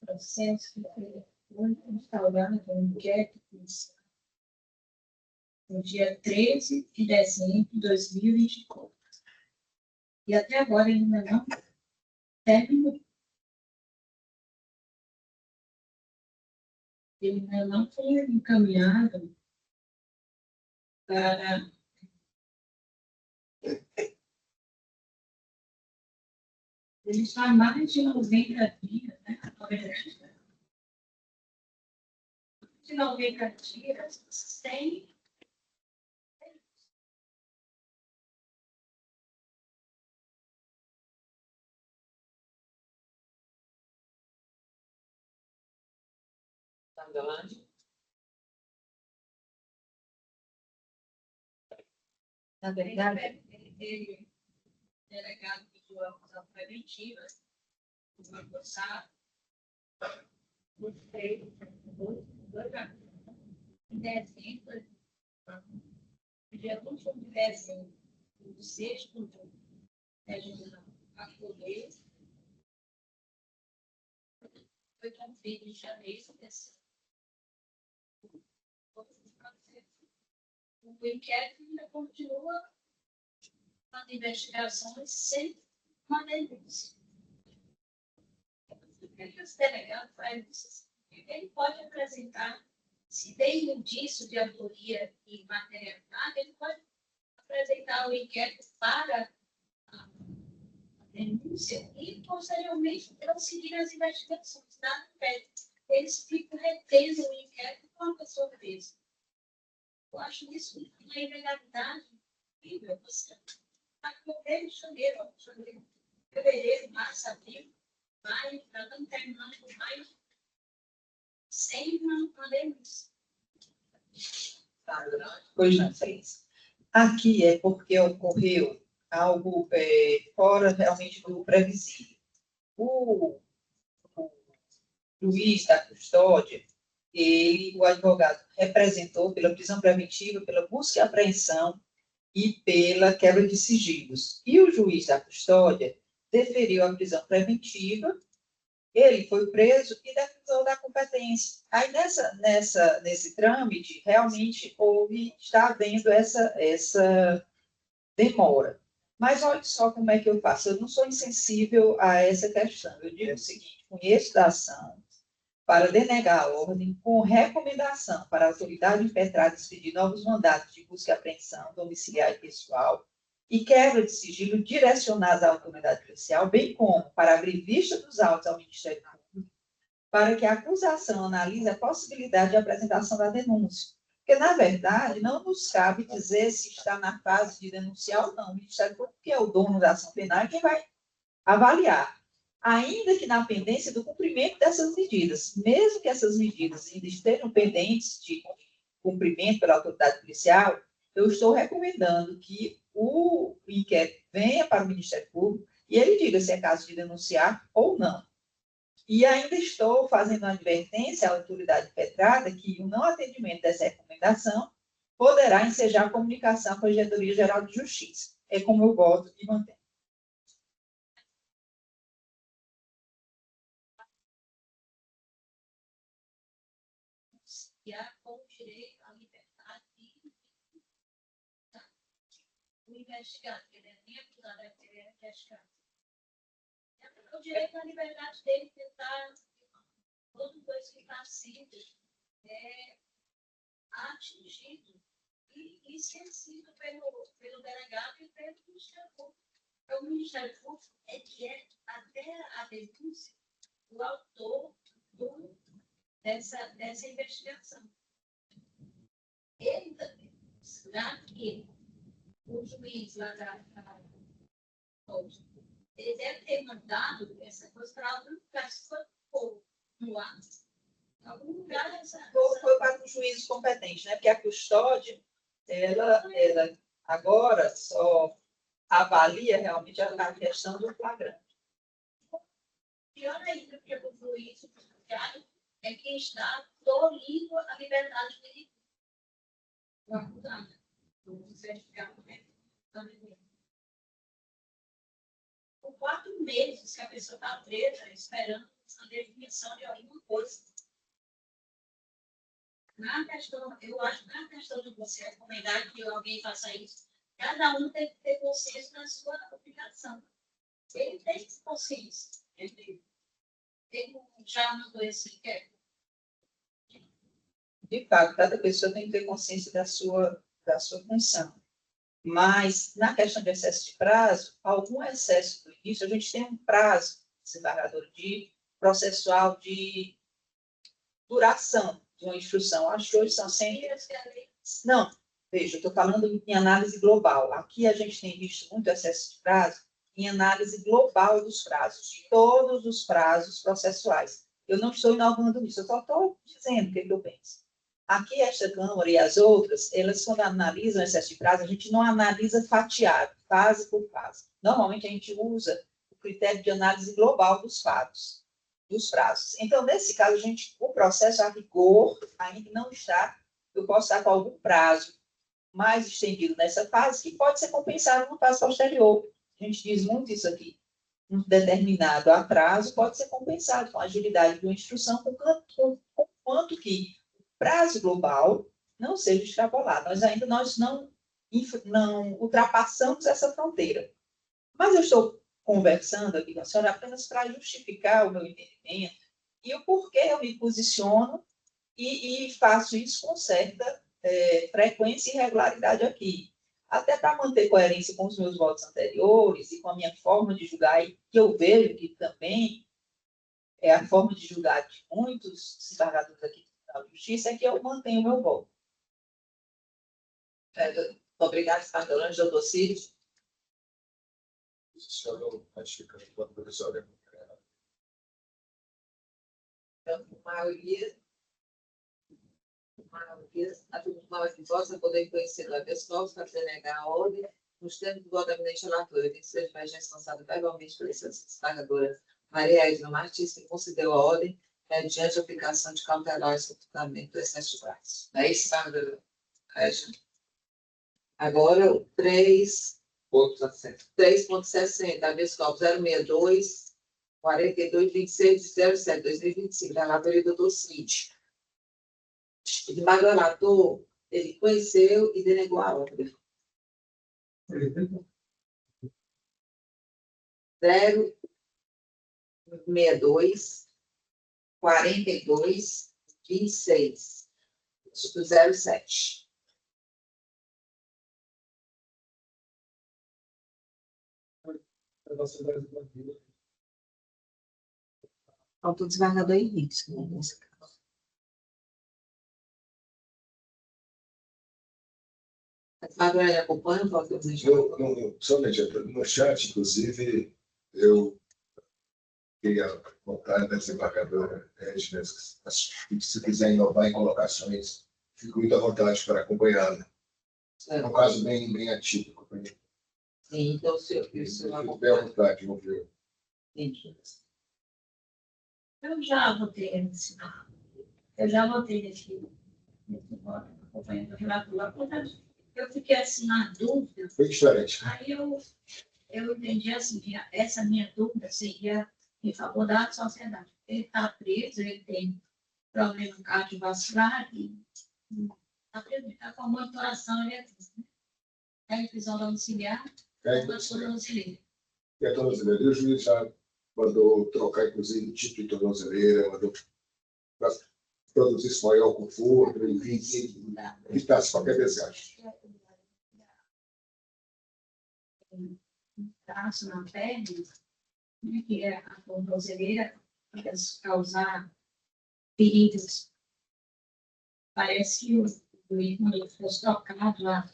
Processo foi instaurado um inquérito policial no dia 13 de dezembro de 2024. E até agora ainda não terminou. Ele ainda não foi encaminhado para ele está há mais de 90 dias, né? 90 dias. De 90 dias sem Na verdade, ele delegado pediu a acusação preventiva no ano passado, em dezembro, dia 21 de dezembro, do sexto regional acolher, foi cumprido em janeiro desse o inquérito ainda continua as investigações sem uma denúncia. O que os delegados fazem? Ele pode apresentar, se tem indício de autoria e materialidade, ele pode apresentar o inquérito para a denúncia e, posteriormente, prosseguir as investigações. Nada impede. Eles ficam retendo o inquérito com a pessoa presa. Eu acho isso uma ilegalidade incrível. Você está com o mês de janeiro, fevereiro, março, abril, maio, já estamos terminando com maio, sem uma denúncia. pois não, Feliz. Aqui é porque ocorreu algo fora realmente do previsível. O juiz da custódia, o advogado representou pela prisão preventiva, pela busca e apreensão e pela quebra de sigilos. E o juiz da custódia deferiu a prisão preventiva, ele foi preso e declarou da competência. Aí, nesse trâmite, realmente está havendo essa demora. Mas olha só como é que eu faço. Eu não sou insensível a essa questão. Eu digo o seguinte: conheço da ação para denegar a ordem com recomendação para a autoridade impetrada expedir novos mandatos de busca e apreensão domiciliar e pessoal e quebra de sigilo direcionados à autoridade policial, bem como para abrir vista dos autos ao Ministério Público, para que a acusação analise a possibilidade de apresentação da denúncia. Porque, na verdade, não nos cabe dizer se está na fase de denunciar ou não. O Ministério Público, que é o dono da ação penal, quem vai avaliar. Ainda que na pendência do cumprimento dessas medidas, mesmo que essas medidas ainda estejam pendentes de cumprimento pela autoridade policial, eu estou recomendando que o inquérito venha para o Ministério Público e ele diga se é caso de denunciar ou não. E ainda estou fazendo uma advertência à autoridade impetrada que o não atendimento dessa recomendação poderá ensejar comunicação com a Corregedoria Geral de Justiça. É como eu voto e mantenho. E há como direito à liberdade de o investigado, que ele é membro da DPE investigado. É o direito à liberdade dele de tentar toda coisa que está sendo atingido e esquecido pelo delegado e pelo Ministério Público. Então, o Ministério Público é que é até a denúncia do autor dessa investigação. Ele também, já que o juiz lá ele deve ter mandado essa coisa para algum lugar, se for no ato. Em algum lugar Foi para o juízo competente, né? Porque a custódia, ela agora só avalia realmente a questão do flagrante. Pior ainda, porque o juiz, o judiciário, é quem está tolhindo a liberdade dele. O acusado, o investigado, né? Por 4 meses que a pessoa está presa, esperando a definição de alguma coisa. Na questão, eu acho que na questão de você recomendar que alguém faça isso, cada um tem que ter consciência da sua obrigação. Ele tem consciência. Ele já mandou esse quer. De fato, cada pessoa tem que ter consciência da sua função. Mas, na questão de excesso de prazo, algum excesso do início, a gente tem um prazo, desembargador, de processual de duração de uma instrução. Acho que hoje são 100 dias. Não, veja, eu estou falando em análise global. Aqui a gente tem visto muito excesso de prazo em análise global dos prazos, de todos os prazos processuais. Eu não estou inovando nisso, eu só estou dizendo o que eu penso. Aqui, esta Câmara e as outras, elas, quando analisam excesso de prazo, a gente não analisa fatiado, fase por fase. Normalmente, a gente usa o critério de análise global dos fatos, dos prazos. Então, nesse caso, o processo a rigor ainda não está, eu posso estar com algum prazo mais estendido nessa fase, que pode ser compensado no fase posterior. A gente diz muito isso aqui. Um determinado atraso pode ser compensado com a agilidade de uma instrução, com quanto que prazo global não seja extrapolado. Nós não ultrapassamos essa fronteira. Mas eu estou conversando aqui com a senhora apenas para justificar o meu entendimento e o porquê eu me posiciono e faço isso com certa frequência e regularidade aqui. Até para manter coerência com os meus votos anteriores e com a minha forma de julgar, e que eu vejo que também é a forma de julgar de muitos desembargadores aqui da Justiça, é que eu mantenho o meu voto. Obrigada, desembargador doutor Círio. O senhor não pratica enquanto provisória. A Tribunal de Votos a poder conhecer o habeas corpus para denegar a ordem nos termos do voto da eminente relatora, que seja mais responsável verbalmente pela desembargadora Maria Edna Martins, que concedeu a ordem mediante a aplicação de cautelares no fundamento do excesso de prazo. É isso, desembargadora? Agora, o 3.60, habeas corpus 062, 42, 26 de 07, 2025, relatoria do doutor Cid. O desembargador, ele conheceu e denegou a ordem. 062, 42, 26, do 07. Falta o desembargador Henrique, né, nesse caso. A desembargadora acompanha o voto do Não, somente no chat, inclusive, eu queria vontade da desembargadora Regina, se quiser inovar em colocações, fico muito à vontade para acompanhá-la. É um caso bem atípico. Sim, então o senhor Fico bem à vontade de ouvir. Eu já votei nesse. Eu já votei nesse. relator. Portanto, eu fiquei assim na dúvida. Foi diferente. Aí eu entendi assim, que essa minha dúvida seria em favor da sociedade. Ele está preso, ele tem problema cardiovascular e está preso, está com a monitoração eletrônica. Está em prisão domiciliar, domiciliar. E a tornozeleira, e o juiz já mandou trocar, inclusive, o tipo de tornozeleira, mandou produzir isso maior conforto, enfim, evitasse qualquer desgaste. Traço na perna, né, que é a tornozeleira, para causar feridas. Parece que o ícone fosse trocado lá.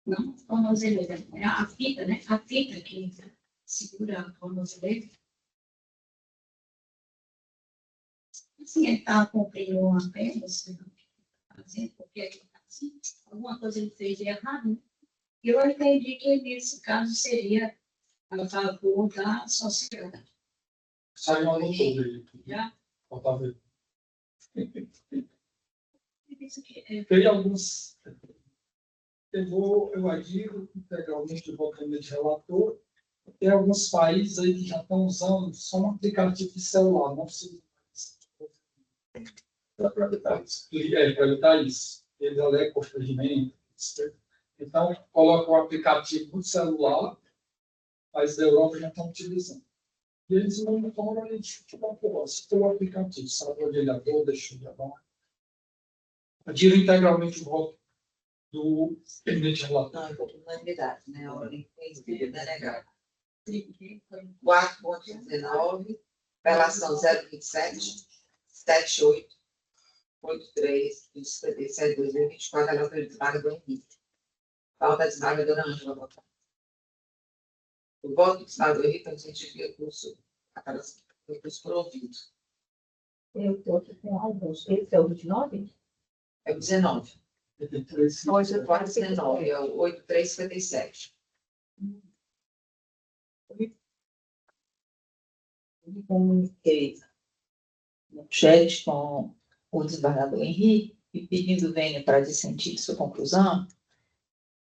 Não, tornozeleira, é a fita, né? A fita que segura a tornozeleira. Assim, ele estava cumprindo uma perna, fazendo, porque ele está assim, alguma coisa ele fez de errado, né? E eu entendi que nesse caso seria a favor da sociedade. Saiu uma luta dele. Já? Faltava ele. Isso aqui, Tem alguns. Eu adiro integralmente o votamento de relator. Tem alguns países aí que já estão usando só um aplicativo de celular, não precisa Para evitar isso. para evitar isso. Eles alegam constrangimento. Então, coloca o aplicativo no celular, mas da Europa já estão utilizando. E eles monitoram e tipo, se tem um aplicativo, sabe onde ele andou, deixou de andar. Adiro integralmente o voto do eminente relator. Não, por unanimidade, né? A ordem tem sido denegada. 4.19, relação 027, 78, 83, 57, 2024, relatório de desvaga do Henrique. Falta desembargadora Ângela votar. O voto do desembargador Henrique é no sentido de recurso provido. Eu estou aqui com alguns. Esse é o 29? É o 19. 419, é o 8357. Comuniquei no chat com o desembargador Henrique e pedindo venha para dissentir sua conclusão,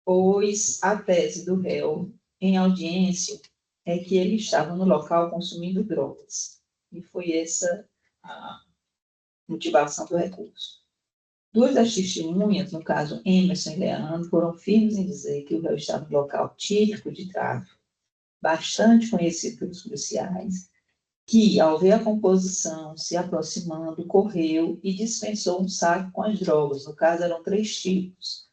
pois a tese do réu em audiência é que ele estava no local consumindo drogas. E foi essa a motivação do recurso. Duas das testemunhas, no caso Emerson e Leandro, foram firmes em dizer que o réu estava no local típico de tráfico, bastante conhecido pelos policiais, que, ao ver a composição se aproximando, correu e dispensou um saco com as drogas. No caso, eram 3 tipos: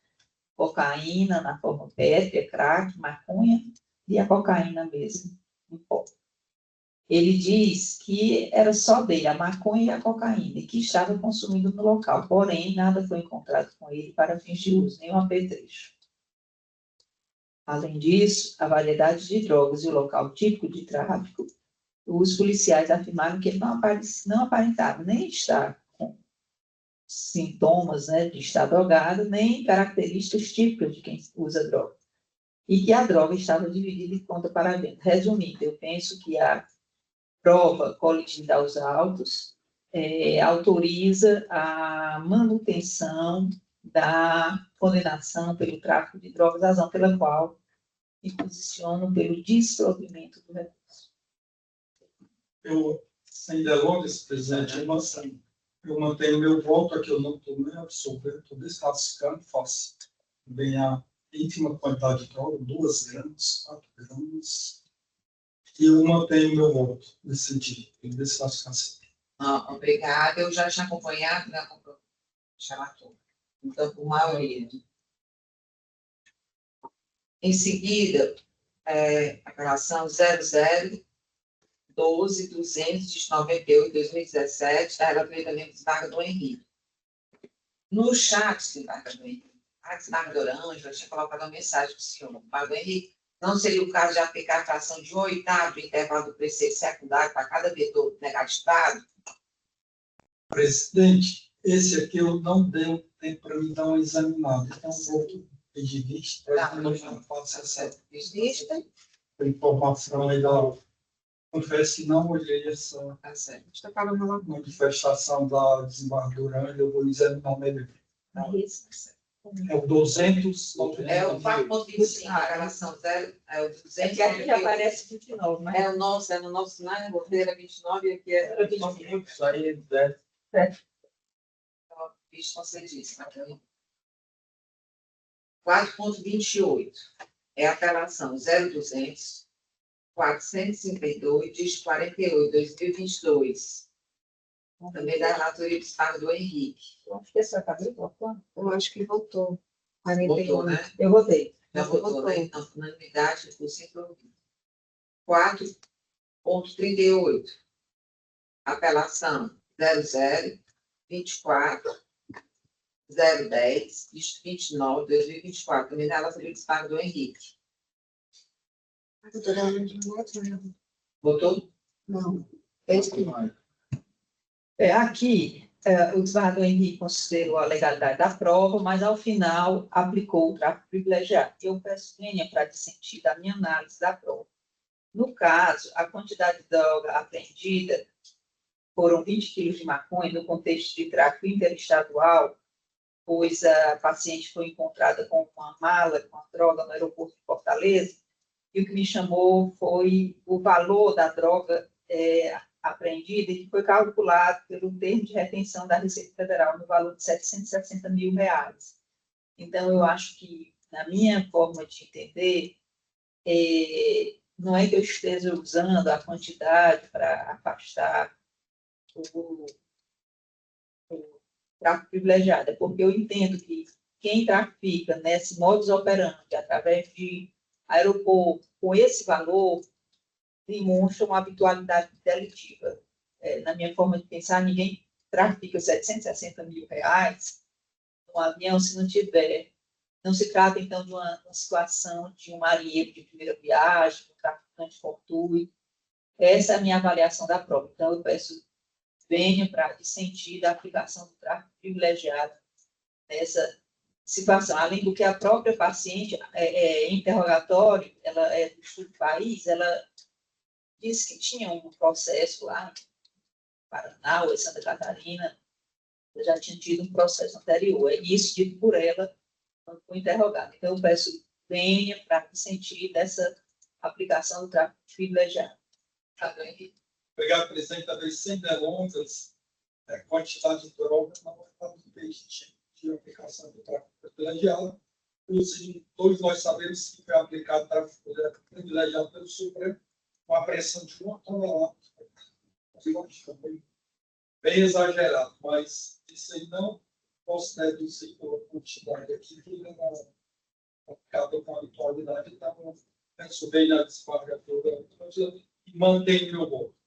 cocaína na forma pétrea, crack, maconha e a cocaína mesmo, em pó. Ele diz que era só dele, a maconha e a cocaína, e que estava consumindo no local, porém, nada foi encontrado com ele para fins de uso, nenhum apetrecho. Além disso, a variedade de drogas e o local típico de tráfico, os policiais afirmaram que ele não aparentava nem estar com sintomas, né, de estar drogado, nem características típicas de quem usa droga. E que a droga estava dividida em conta para a venda. Resumindo, eu penso que a prova coligida aos autos autoriza a manutenção da condenação pelo tráfico de drogas, razão pela qual me posiciono pelo desprovimento do recurso. Eu, sem delongas, presidente, eu mantenho meu voto aqui, eu não estou nem absorvendo, estou desclassificando, faço bem a ínfima quantidade de droga, 2 gramas, 4 gramas, e eu mantenho meu voto nesse sentido, em desclassificação. Obrigada. Eu já tinha acompanhado, né? Então, por maioria. Em seguida, a relação 00-12-298-2017, da relatoria também do desembargador Henrique. No chat, desembargador Henrique, a desembargadora Ângela tinha colocado uma mensagem para o senhor. Desembargador Henrique, não seria o caso de aplicar a fração de 1/8 do intervalo do preceito secundário para cada vetor negativado? Presidente, esse aqui eu não deu tempo para me dar uma examinada, então vou pedir vista para que não faça essa Vista. informação aí da Confesso que não olhei essa Tá certo. Está falando lá. manifestação da desembargadora, eu vou examinar melhor. É o 200. É o 4.25, a relação 0, é o É que aqui já 200. aparece 29, mas É no nosso, né? Roteiro é 29 e aqui é 29. Isso aí, né? Fiz concedíssima. 4.28 é a apelação 0200 452 de 48, 2022. Também da relatoria do Estado do Henrique. eu acho que essa acabei votando. Eu acho que voltou. Votou, 41. né? Eu votei. Já votou, né? Então, unanimidade, por 5. 4.38. Apelação 00 24 010 29 2024. Também da relatoria do Estado do Henrique. A doutora Ana de voto, né? Votou? Não. Esse que Aqui, o desembargador Henrique considerou a legalidade da prova, mas, ao final, aplicou o tráfico privilegiado. Eu peço vênia para dissentir da minha análise da prova. No caso, a quantidade de droga apreendida foram 20 quilos de maconha no contexto de tráfico interestadual, pois a paciente foi encontrada com uma mala com a droga no aeroporto de Fortaleza, e o que me chamou foi o valor da droga apreendida, que foi calculado pelo termo de retenção da Receita Federal no valor de R$760 mil. Então, eu acho que, na minha forma de entender, não é que eu esteja usando a quantidade para afastar o tráfico privilegiado, é porque eu entendo que quem trafica nesse modus operandi, através de aeroporto, com esse valor, demonstra uma habitualidade delitiva. Na minha forma de pensar, ninguém trafica R$760 mil num avião se não tiver. Não se trata, então, de uma situação de um marinheiro de primeira viagem, um traficante fortuito. Essa é a minha avaliação da prova. Então, eu peço venha para dissentir da aplicação do tráfico privilegiado nessa situação. Além do que a própria paciente, em interrogatório, ela é do sul do país, ela disse que tinha um processo lá em Paraná ou em Santa Catarina, já tinha tido um processo anterior. É isso dito por ela quando foi interrogada. Então, eu peço venha para dissentir dessa aplicação do tráfico privilegiado. Tá bem? Obrigado, presidente. Talvez sem delongas, a quantidade de droga não é um peixe de aplicação do tráfico privilegiado. Inclusive, todos nós sabemos que foi aplicado tráfico privilegiado pelo Supremo com a pressão de 1 tonelada. Foi bem exagerado, mas isso aí não posso deduzir pela quantidade aqui, que não é aplicado com habitualidade. Então, penso bem na desembargadora e mantenho meu voto.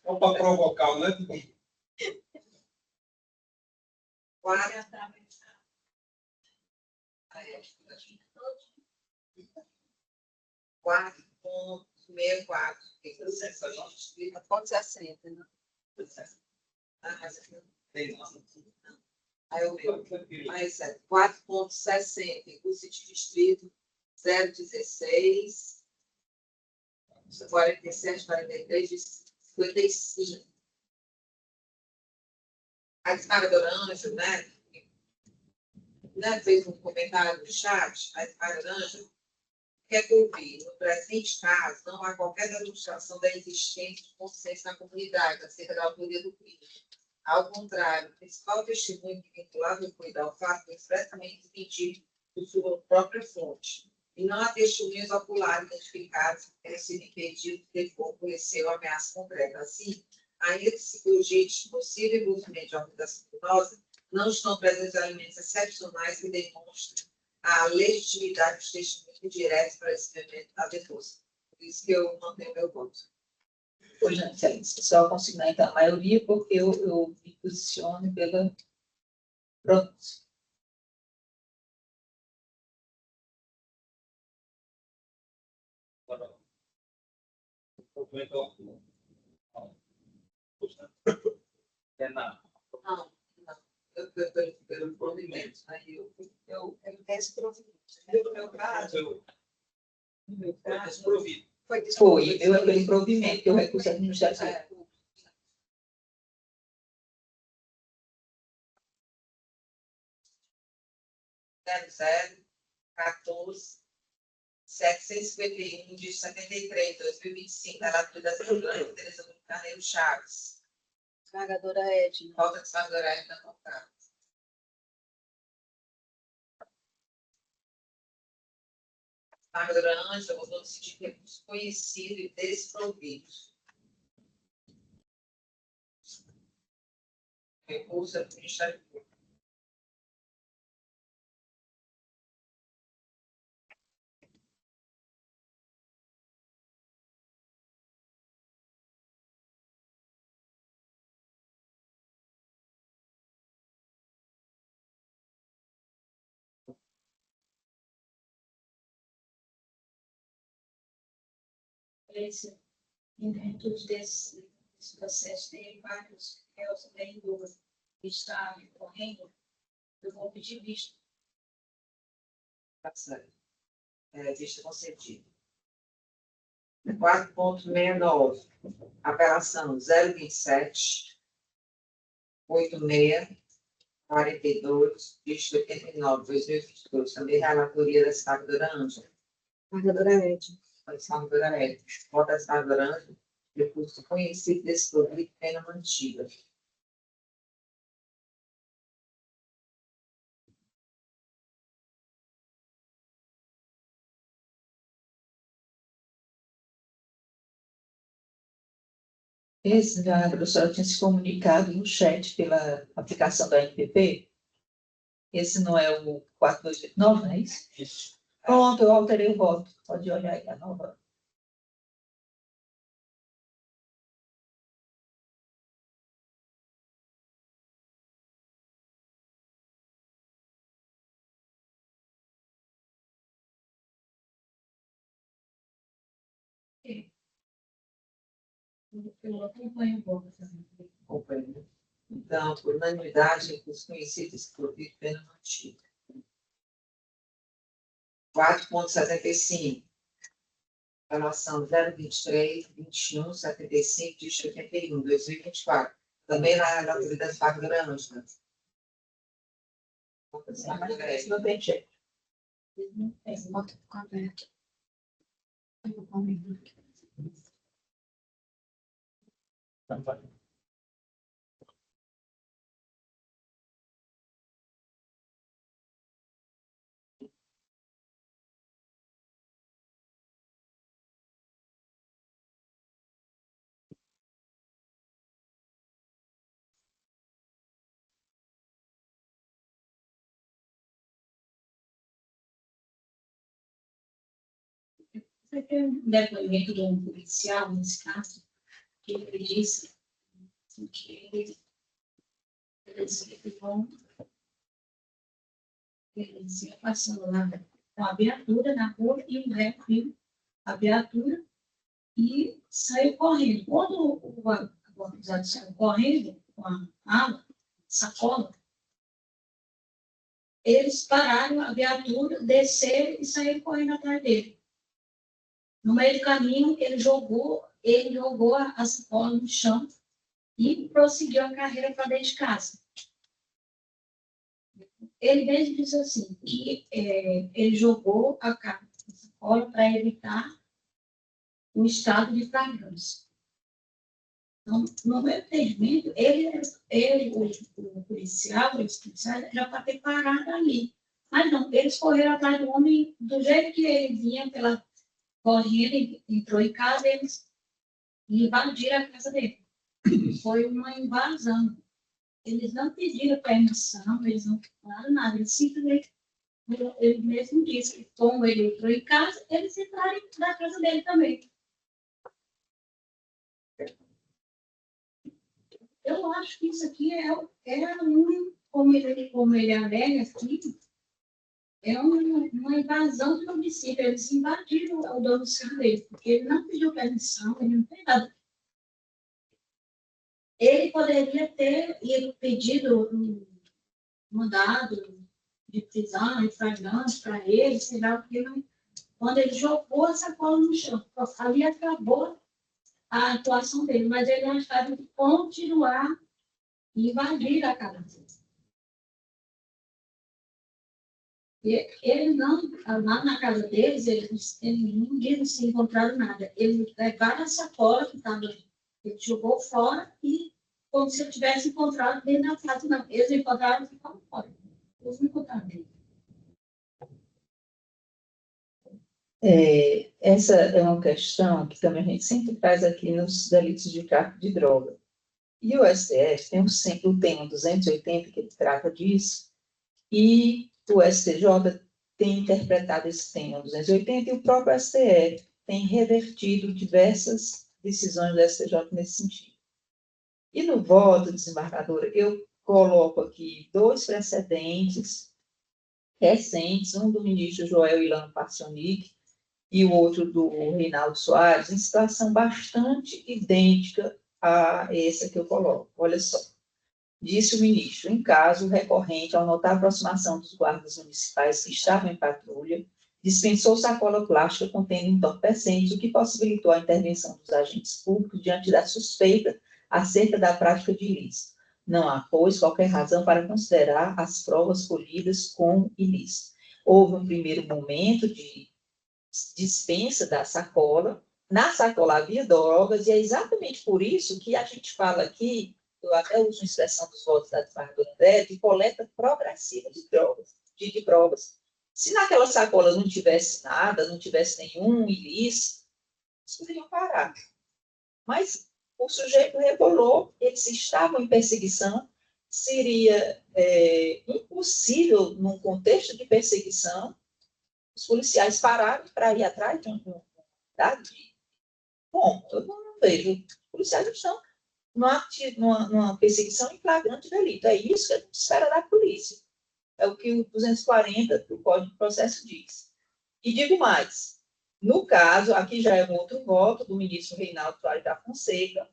Só para provocar, né? Quatro ponto 64. pode ser 60, né? Aí eu mais 4.60, custo de distrito 016, 47, 43, 55. A desembargadora Ângela, né, fez um comentário no chat, a desembargadora Ângela quer ouvir, no presente caso, não há qualquer demonstração da existência de consciência na comunidade acerca da autoria do crime. Ao contrário, o principal testemunho que vinculado foi ao fato foi expressamente desmentido por sua própria fonte. E não há testemunhos oculares identificados que tenham sido impedidos de conhecer a ameaça concreta. Assim, ainda que se cogite possível envolvimento de organização criminosa, não estão presentes elementos excepcionais que demonstram a legitimidade dos testemunhos diretos para esse evento da defesa. Por isso que eu mantenho meu voto. Pois não, excelência. Só consignar, então, a maioria, porque eu me posiciono pela pronúncia. É na Não, não. Eu estou pelo provimento. Aí eu peço provimento. no meu caso, desprovido. Foi Foi, desprovido. eu é pelo provimento, que o recurso administrativo. é, 14 751 de 73, 2025, relator da Segurança, Tereza do Carneiro Chaves. Esmagadora Edna. Falta de desfavorável da contrato. Esmagadora Ângela votou no sentido de recurso conhecido e desprovido. Recurso administrativo. Em virtude desse processo, tem vários réus também do Estado correndo, eu vou pedir vista. Tá certo. Vista concedida. 4.69. Apelação 027 86 42, vista 89, 2022. Também relatoria da Esmagadora Ângela. Esmagadora Edna. Esmagadora Edna. Vota da Esmagadora Ângela. Recurso conhecido, desprovido, pena mantida. Esse, a professora tinha se comunicado no chat pela aplicação da NPP. Esse não é o 4289, não é isso? Isso. Pronto, eu alterei o voto. Pode olhar aí a nova. Eu acompanho um pouco também. Compreendo. Então, por unanimidade, recurso conhecido, desprovido, pena mantida. 4.75. Relação 023, 21, 75, de 81, 2024. Também na relatoria da Esmagadora Ângela. Esse não tem jeito. Bota com aberto. Eu vou comigo. Então, vai. Você tem um depoimento de um policial, nesse caso, que ele disse que eles ficam passando lá com a viatura na rua e o réu viu a viatura e saiu correndo. Quando o acusado saiu correndo com a mala, sacola, eles pararam a viatura, desceram e saíram correndo atrás dele. No meio do caminho, ele jogou a sacola no chão e prosseguiu a carreira para dentro de casa. Ele mesmo disse assim, que ele jogou a sacola para evitar um estado de flagrância. Então, no meu entendimento, o policial era para ter parado ali. Mas não, eles correram atrás do homem do jeito que ele vinha correndo, entrou em casa, eles invadiram a casa dele. Foi uma invasão. Eles não pediram permissão, eles não falaram nada, eles simplesmente, ele mesmo disse que como ele entrou em casa, eles entraram na casa dele também. Eu acho que isso aqui como ele alega aqui, é uma invasão do domicílio. Eles invadiram o domicílio dele, porque ele não pediu permissão, ele não fez nada. Ele poderia ter ido pedido um mandado de prisão, em flagrante para ele, sei lá o que, mas quando ele jogou a sacola no chão, ali acabou a atuação dele, mas ele achava de continuar e invadir a casa dele. E ele não, lá na casa deles, eles não dizem se encontraram nada. Ele levaram a sacola que estava, ele jogou fora e como se ele tivesse encontrado dentro da casa. Não, eles encontraram e ficaram fora. Eles não encontraram dentro. Essa é uma questão que também a gente sempre traz aqui nos delitos de tráfico de droga. E o STF tem o tema 280, que ele trata disso, e o STJ tem interpretado esse tema 280, e o próprio STF tem revertido diversas decisões do STJ nesse sentido. E no voto, desembargadora, eu coloco aqui 2 precedentes recentes, um do ministro Joel Ilano Pacionic, e o outro do Reinaldo Soares, em situação bastante idêntica a essa que eu coloco. Olha só. Disse o ministro, em caso recorrente, ao notar a aproximação dos guardas municipais que estavam em patrulha, dispensou sacola plástica contendo entorpecentes, o que possibilitou a intervenção dos agentes públicos diante da suspeita acerca da prática de ilícito. Não há, pois, qualquer razão para considerar as provas colhidas como ilícito. Houve um primeiro momento de dispensa da sacola, na sacola havia drogas, e é exatamente por isso que a gente fala aqui, eu até uso a expressão dos votos da desembargadora André, de coleta progressiva de drogas, de provas. Se naquela sacola não tivesse nada, não tivesse nenhum ilícito, eles poderiam parar. Mas o sujeito rebolou, eles estavam em perseguição, seria impossível, num contexto de perseguição, os policiais pararam para ir atrás de um dado de... Bom, eu não vejo. Os policiais estão numa perseguição em flagrante delito. É isso que a gente espera da polícia. É o que o 240 do Código de Processo diz. E digo mais. No caso, aqui já é um outro voto do ministro Reinaldo Soares da Fonseca,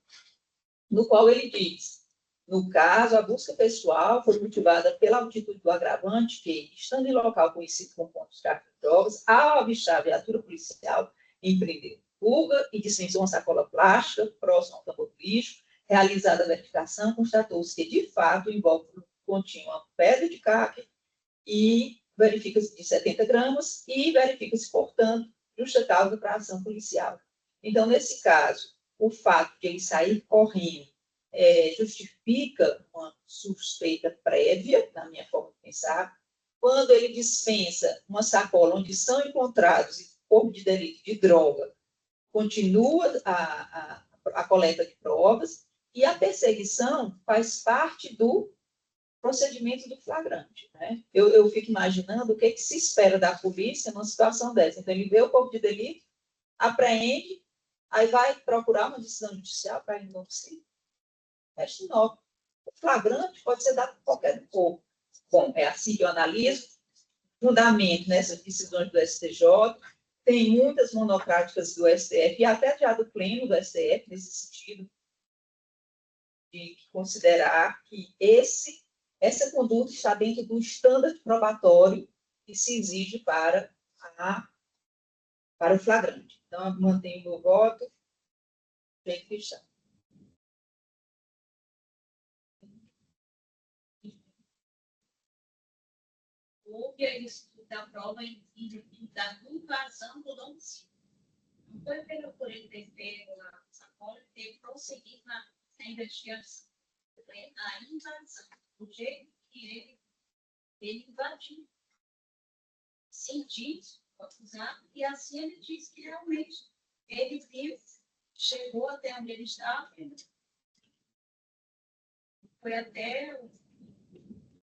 no qual ele diz: no caso, a busca pessoal foi motivada pela altitude do agravante que, estando em local conhecido como ponto de tráfico de drogas, ao avistar a viatura policial, empreendeu fuga e dispensou uma sacola plástica próxima ao tampo do lixo. Realizada a verificação, constatou-se que, de fato, o invólucro continha uma pedra de crack e verifica-se de 70 gramas e verifica-se, portanto, justa causa para a ação policial. Então, nesse caso, o fato de ele sair correndo justifica uma suspeita prévia, na minha forma de pensar. Quando ele dispensa uma sacola onde são encontrados corpo de delito de droga, continua a coleta de provas e a perseguição faz parte do procedimento do flagrante. Né? Eu fico imaginando o que se espera da polícia numa situação dessa. Então, ele vê o corpo de delito, apreende, aí vai procurar uma decisão judicial para induzir. Resta nova. O flagrante pode ser dado por qualquer corpo. Bom, é assim que eu analiso. Fundamento nessas decisões do STJ, tem muitas monocráticas do STF, e até já do pleno do STF, nesse sentido, de considerar que essa conduta está dentro do estándar probatório que se exige para o flagrante. Então, eu mantenho o meu voto. Bem, Cristiano. Houve a estudo da prova da invasão do domicílio. Não foi por ele ter pego a sacola, ele teve prosseguido na investigação. Foi a invasão, do jeito que ele invadiu. Sem disso, acusado, e assim ele disse que realmente ele viu, chegou até onde ele estava, foi até o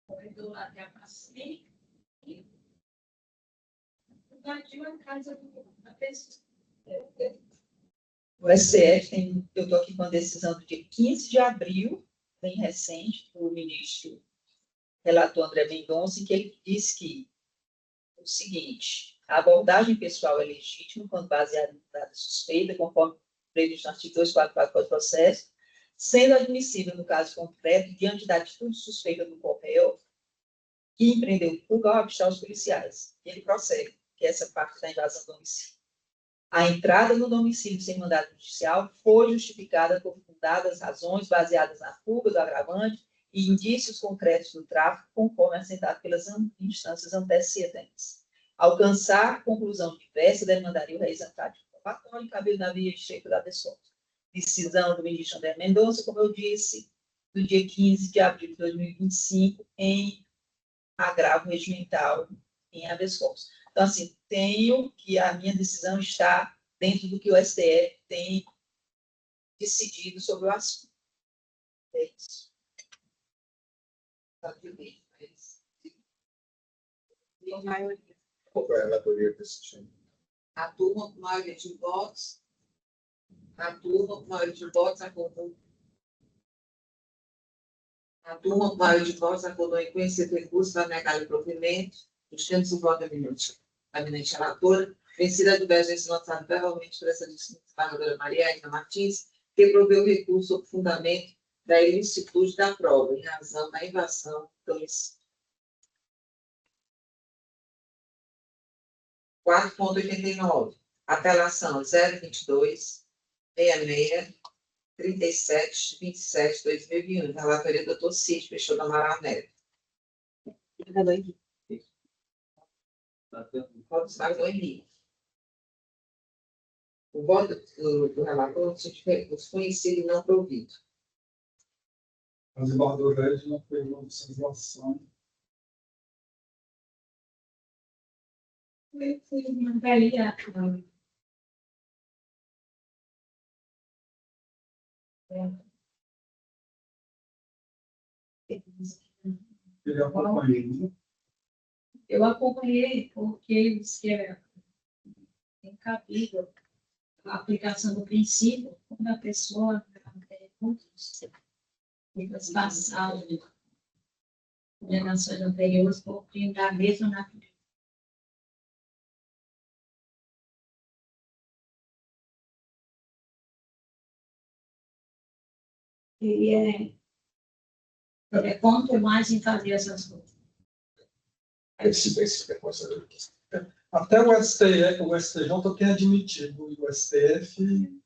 corredor, até a passeio, e invadiu a casa da pessoa. O STF eu estou aqui com a decisão do dia 15 de abril, bem recente, do ministro relator André Mendonça, em que ele disse que o seguinte: a abordagem pessoal é legítima quando baseada em dada suspeita, conforme previsto no artigo 244 do Código de Processo, sendo admissível, no caso concreto, diante da atitude suspeita do réu, que empreendeu fuga ao avistar os policiais. E ele prossegue, que é essa parte da invasão do domicílio. A entrada no domicílio sem mandado judicial foi justificada por fundadas razões baseadas na fuga do agravante e indícios concretos do tráfico, conforme assentado pelas instâncias antecedentes. Alcançar conclusão diversa demandaria o reexamen de probatório cabelo na via de estreito da pessoa. Decisão do ministro André Mendonça, como eu disse, do dia 15 de abril de 2025, em agravo regimental em habeas corpus. Então, assim, tenho que a minha decisão está dentro do que o STF tem decidido sobre o assunto. É isso. Qual é a relatoria desse time? A turma, com maioria de votos, acordou. A turma, com maioria de votos, acordou em conhecer o recurso para negar o provimento, dos termos do voto da eminente relatora, vencida a divergência lançada verbalmente por essa desembargadora Maria Aida Martins, que proveu o recurso sob fundamento da ilicitude da prova, em razão da invasão do domicílio. 4.89. Apelação 022 66 37 27 2021. Relatoria do Dr. Cid Peixoto Amaral Neto. Desembargador Henrique. O voto do relator de recurso conhecido e não provido. A desembargadora Edna pegou observação. Eu fui uma velha. Ele acompanhou. Eu acompanhei porque ele disse que era incabível a aplicação do princípio quando a pessoa tem passado de gerações anteriores por crime da mesma natureza. Ele é quanto mais em fazer essas coisas. Esse preconceito. Até o STF, o STJ tem admitido, e o STF,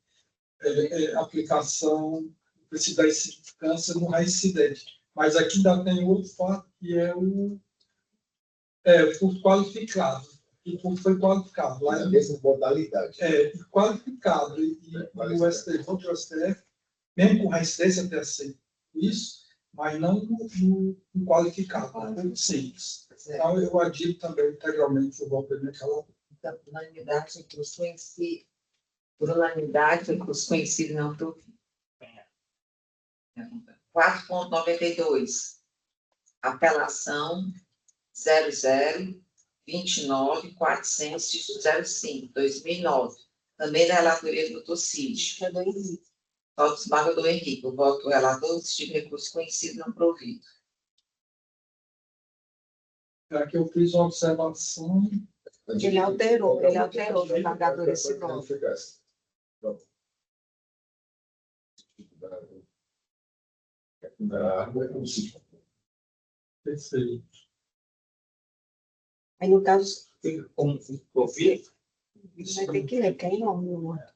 aplicação do princípio da insignificância no reincidente. Mas aqui ainda tem outro fato, que é o furto qualificado. E o furto foi qualificado. Lá É a mesma modalidade. Qualificado. E o STJ e o STF, mesmo com reincidência, tem aceito isso, mas não no qualificado, muito simples. Então, eu adiro também integralmente o voto da minha relatora. Então, por unanimidade, recurso conhecido. Por unanimidade, recurso conhecido e não provido. 4.92. Apelação 0029 400 2009. Também da relatoria do Dr. Cid. Voto do desembargador Henrique. O voto do relator, se tiver recurso conhecido e não provido. Aqui eu fiz uma observação. Ele alterou, desembargador, esse voto. Perfeito. Aí, no caso, Como ouvir, vai ter que ler, porque é enorme o voto.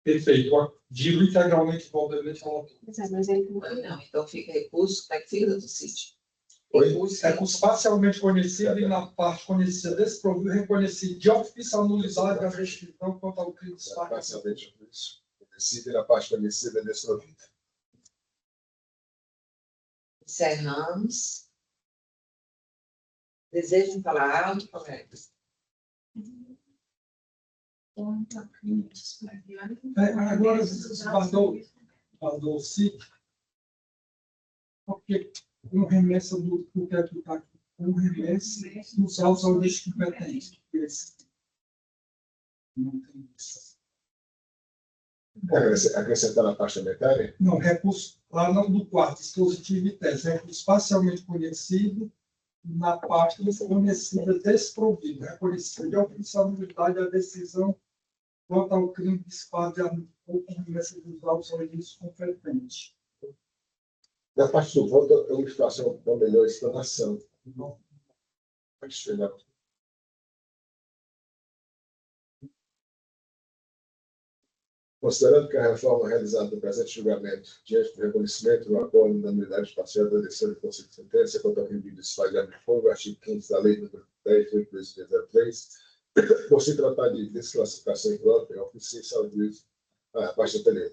Perfeito. Eu adiro integralmente o voto da minha relatora. Mas ele não Não, então fica recurso. Como é que fica, Dr. Cid? Recurso parcialmente conhecido e na parte conhecida desprovida, reconhecido de ofício anulizado a restrição quanto ao crime de esparta. Parcialmente conhecido e na parte conhecida desprovida. Encerramos. Desejam falar algo, colegas? Agora, guardou o CIC, porque com remessa do que está aqui, com remessa nos autos ao lixo competente. Não tem isso. Acrescentar na pasta metária? Não, recurso, lá não do quarto, dispositivo e teste, recurso parcialmente conhecido, na pasta fornecida desprovido, reconhecida de oficialidade da decisão quanto ao crime de disparo de arma de fogo com dos aos serviços competentes. Na parte do voto, é uma situação com melhor explanação. Pode chegar. Considerando que a reforma realizada no presente julgamento, diante do reconhecimento do acordo da unidade parcial da decisão de conselho de sentença quanto ao crime de disparo de arma de fogo, artigo 5 da Lei nº 10.8.303, por se tratar de desclassificação imprópria, oficia ao juiz a parte anterior.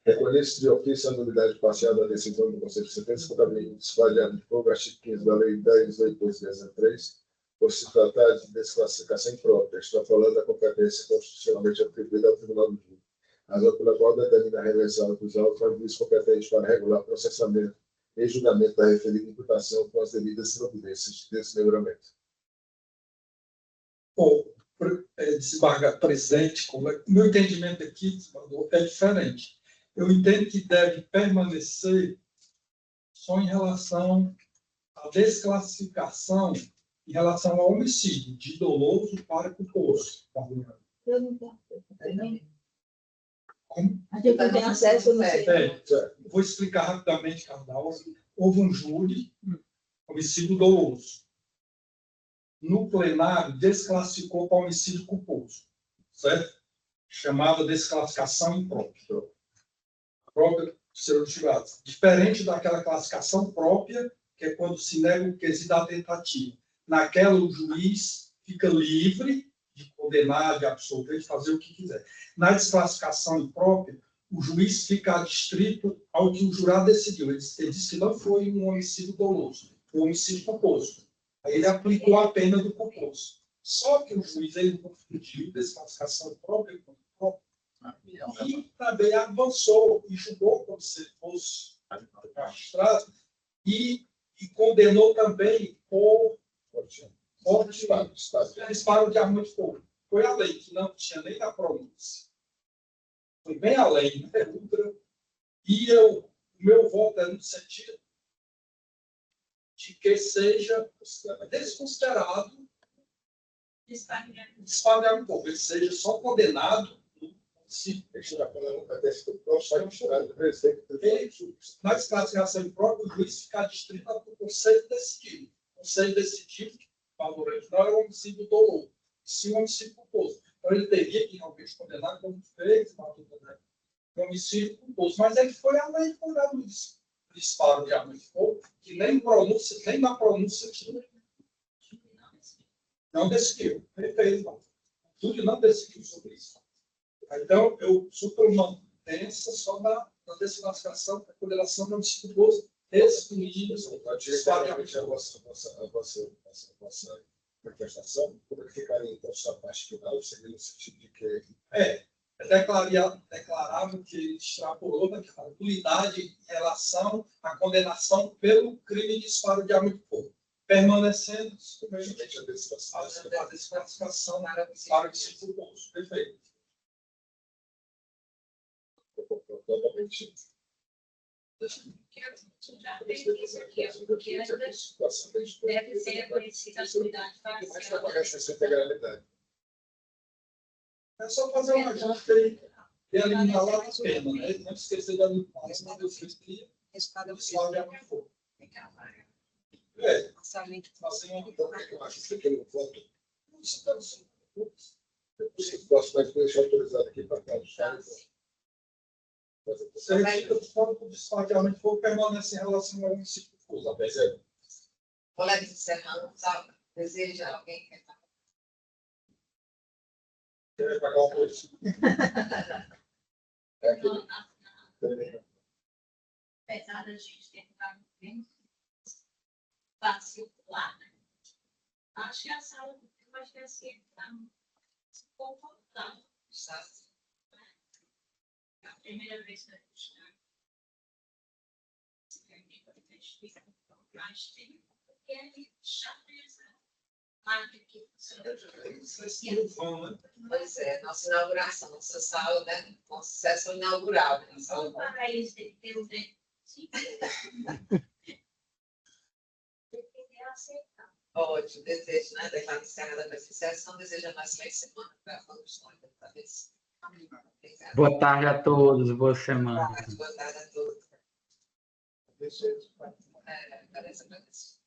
Reconhece de ofício a nulidade parcial da decisão do Conselho de Sentença quanto ao crime de disparo de arma de fogo, artigo 15 da Lei 10.8.303, por se tratar de desclassificação imprópria, extrapolando a competência constitucionalmente atribuída ao Tribunal do Júri, razão pela qual determina a reversão dos autos ao juiz competente para regular o processamento e julgamento da referida imputação com as devidas providências de desmembramento. Ou desembargador presidente, meu entendimento aqui, desembargador, é diferente. Eu entendo que deve permanecer só em relação à desclassificação em relação ao homicídio, de doloso para culposo. Eu não tenho. Como? A gente não tem acesso, eu não sei. Vou explicar rapidamente, Cardal. Houve um júri, homicídio doloso. No plenário, desclassificou para homicídio culposo, certo? Chamada desclassificação imprópria. Própria ser julgado. Diferente daquela classificação própria, que é quando se nega o quesito da tentativa. Naquela, o juiz fica livre de condenar, de absolver, de fazer o que quiser. Na desclassificação imprópria, o juiz fica adstrito ao que o jurado decidiu. Ele disse que não foi um homicídio doloso, foi um homicídio culposo. Aí ele aplicou a pena do culposo. Só que o juiz ele confundiu desclassificação própria com própria. E também avançou e julgou como se fosse magistrado e condenou também por disparo de arma de fogo. Foi a lei que não tinha nem na pronúncia. Foi bem além, né? E o meu voto é no sentido de que seja desconsiderado disparo de arma de fogo. Ele seja só condenado na desclassificação imprópria, o juiz fica adstrito ao conselho decidido. O conselho decidido, não era um homicídio doloso, sim um homicídio culposo. Então, ele teria que realmente condenar como fez, um homicídio culposo. Mas ele foi além do disparo de arma de fogo, que nem na pronúncia tinha. Não decidiu. Perfeito. O júri não decidiu sobre isso. Então, eu suplemento só da desclassificação, da condenação do homicídio culposo, excluindo a vossa manifestação, como é que ficaria então essa parte final, seria no sentido de que é declarável que ele extrapolou daquela nulidade em relação à condenação pelo crime de disparo de arma de fogo, permanecendo somente a desclassificação para o homicídio culposo. Perfeito. totalmente Deve ser reconhecida a unidade parcial. É só fazer um ajuste aí e eliminar lá a pena, né? Não esquecer da eliminação do que disparo de arma de fogo. eu acho que aquele voto posso mais deixar autorizado aqui para cá. Se a gente for com o disparo de arma de fogo, permanece em relação ao homicídio culposo. Colega encerrando, sabe? Deseja alguém que Quer pagar o preço? Apesar da gente tentar bem fácil lá, né? Acho que a sala vai ter assim, tá confortável, sabe? É a primeira vez que a gente está. Mas tem porque é chato marca que Vocês vão, né? Pois é, nossa inauguração, nossa sala, né? Nossa sessão inaugural. Né? só para eles terem, né? Sim. Depender aceitar. Ótimo, desejo, né? Declaro encerrada a sessão, desejo mais uma semana para a condução da vez. Obrigada. Boa tarde a todos, boa semana. Boa tarde a todos. Perfeito. Agradeço.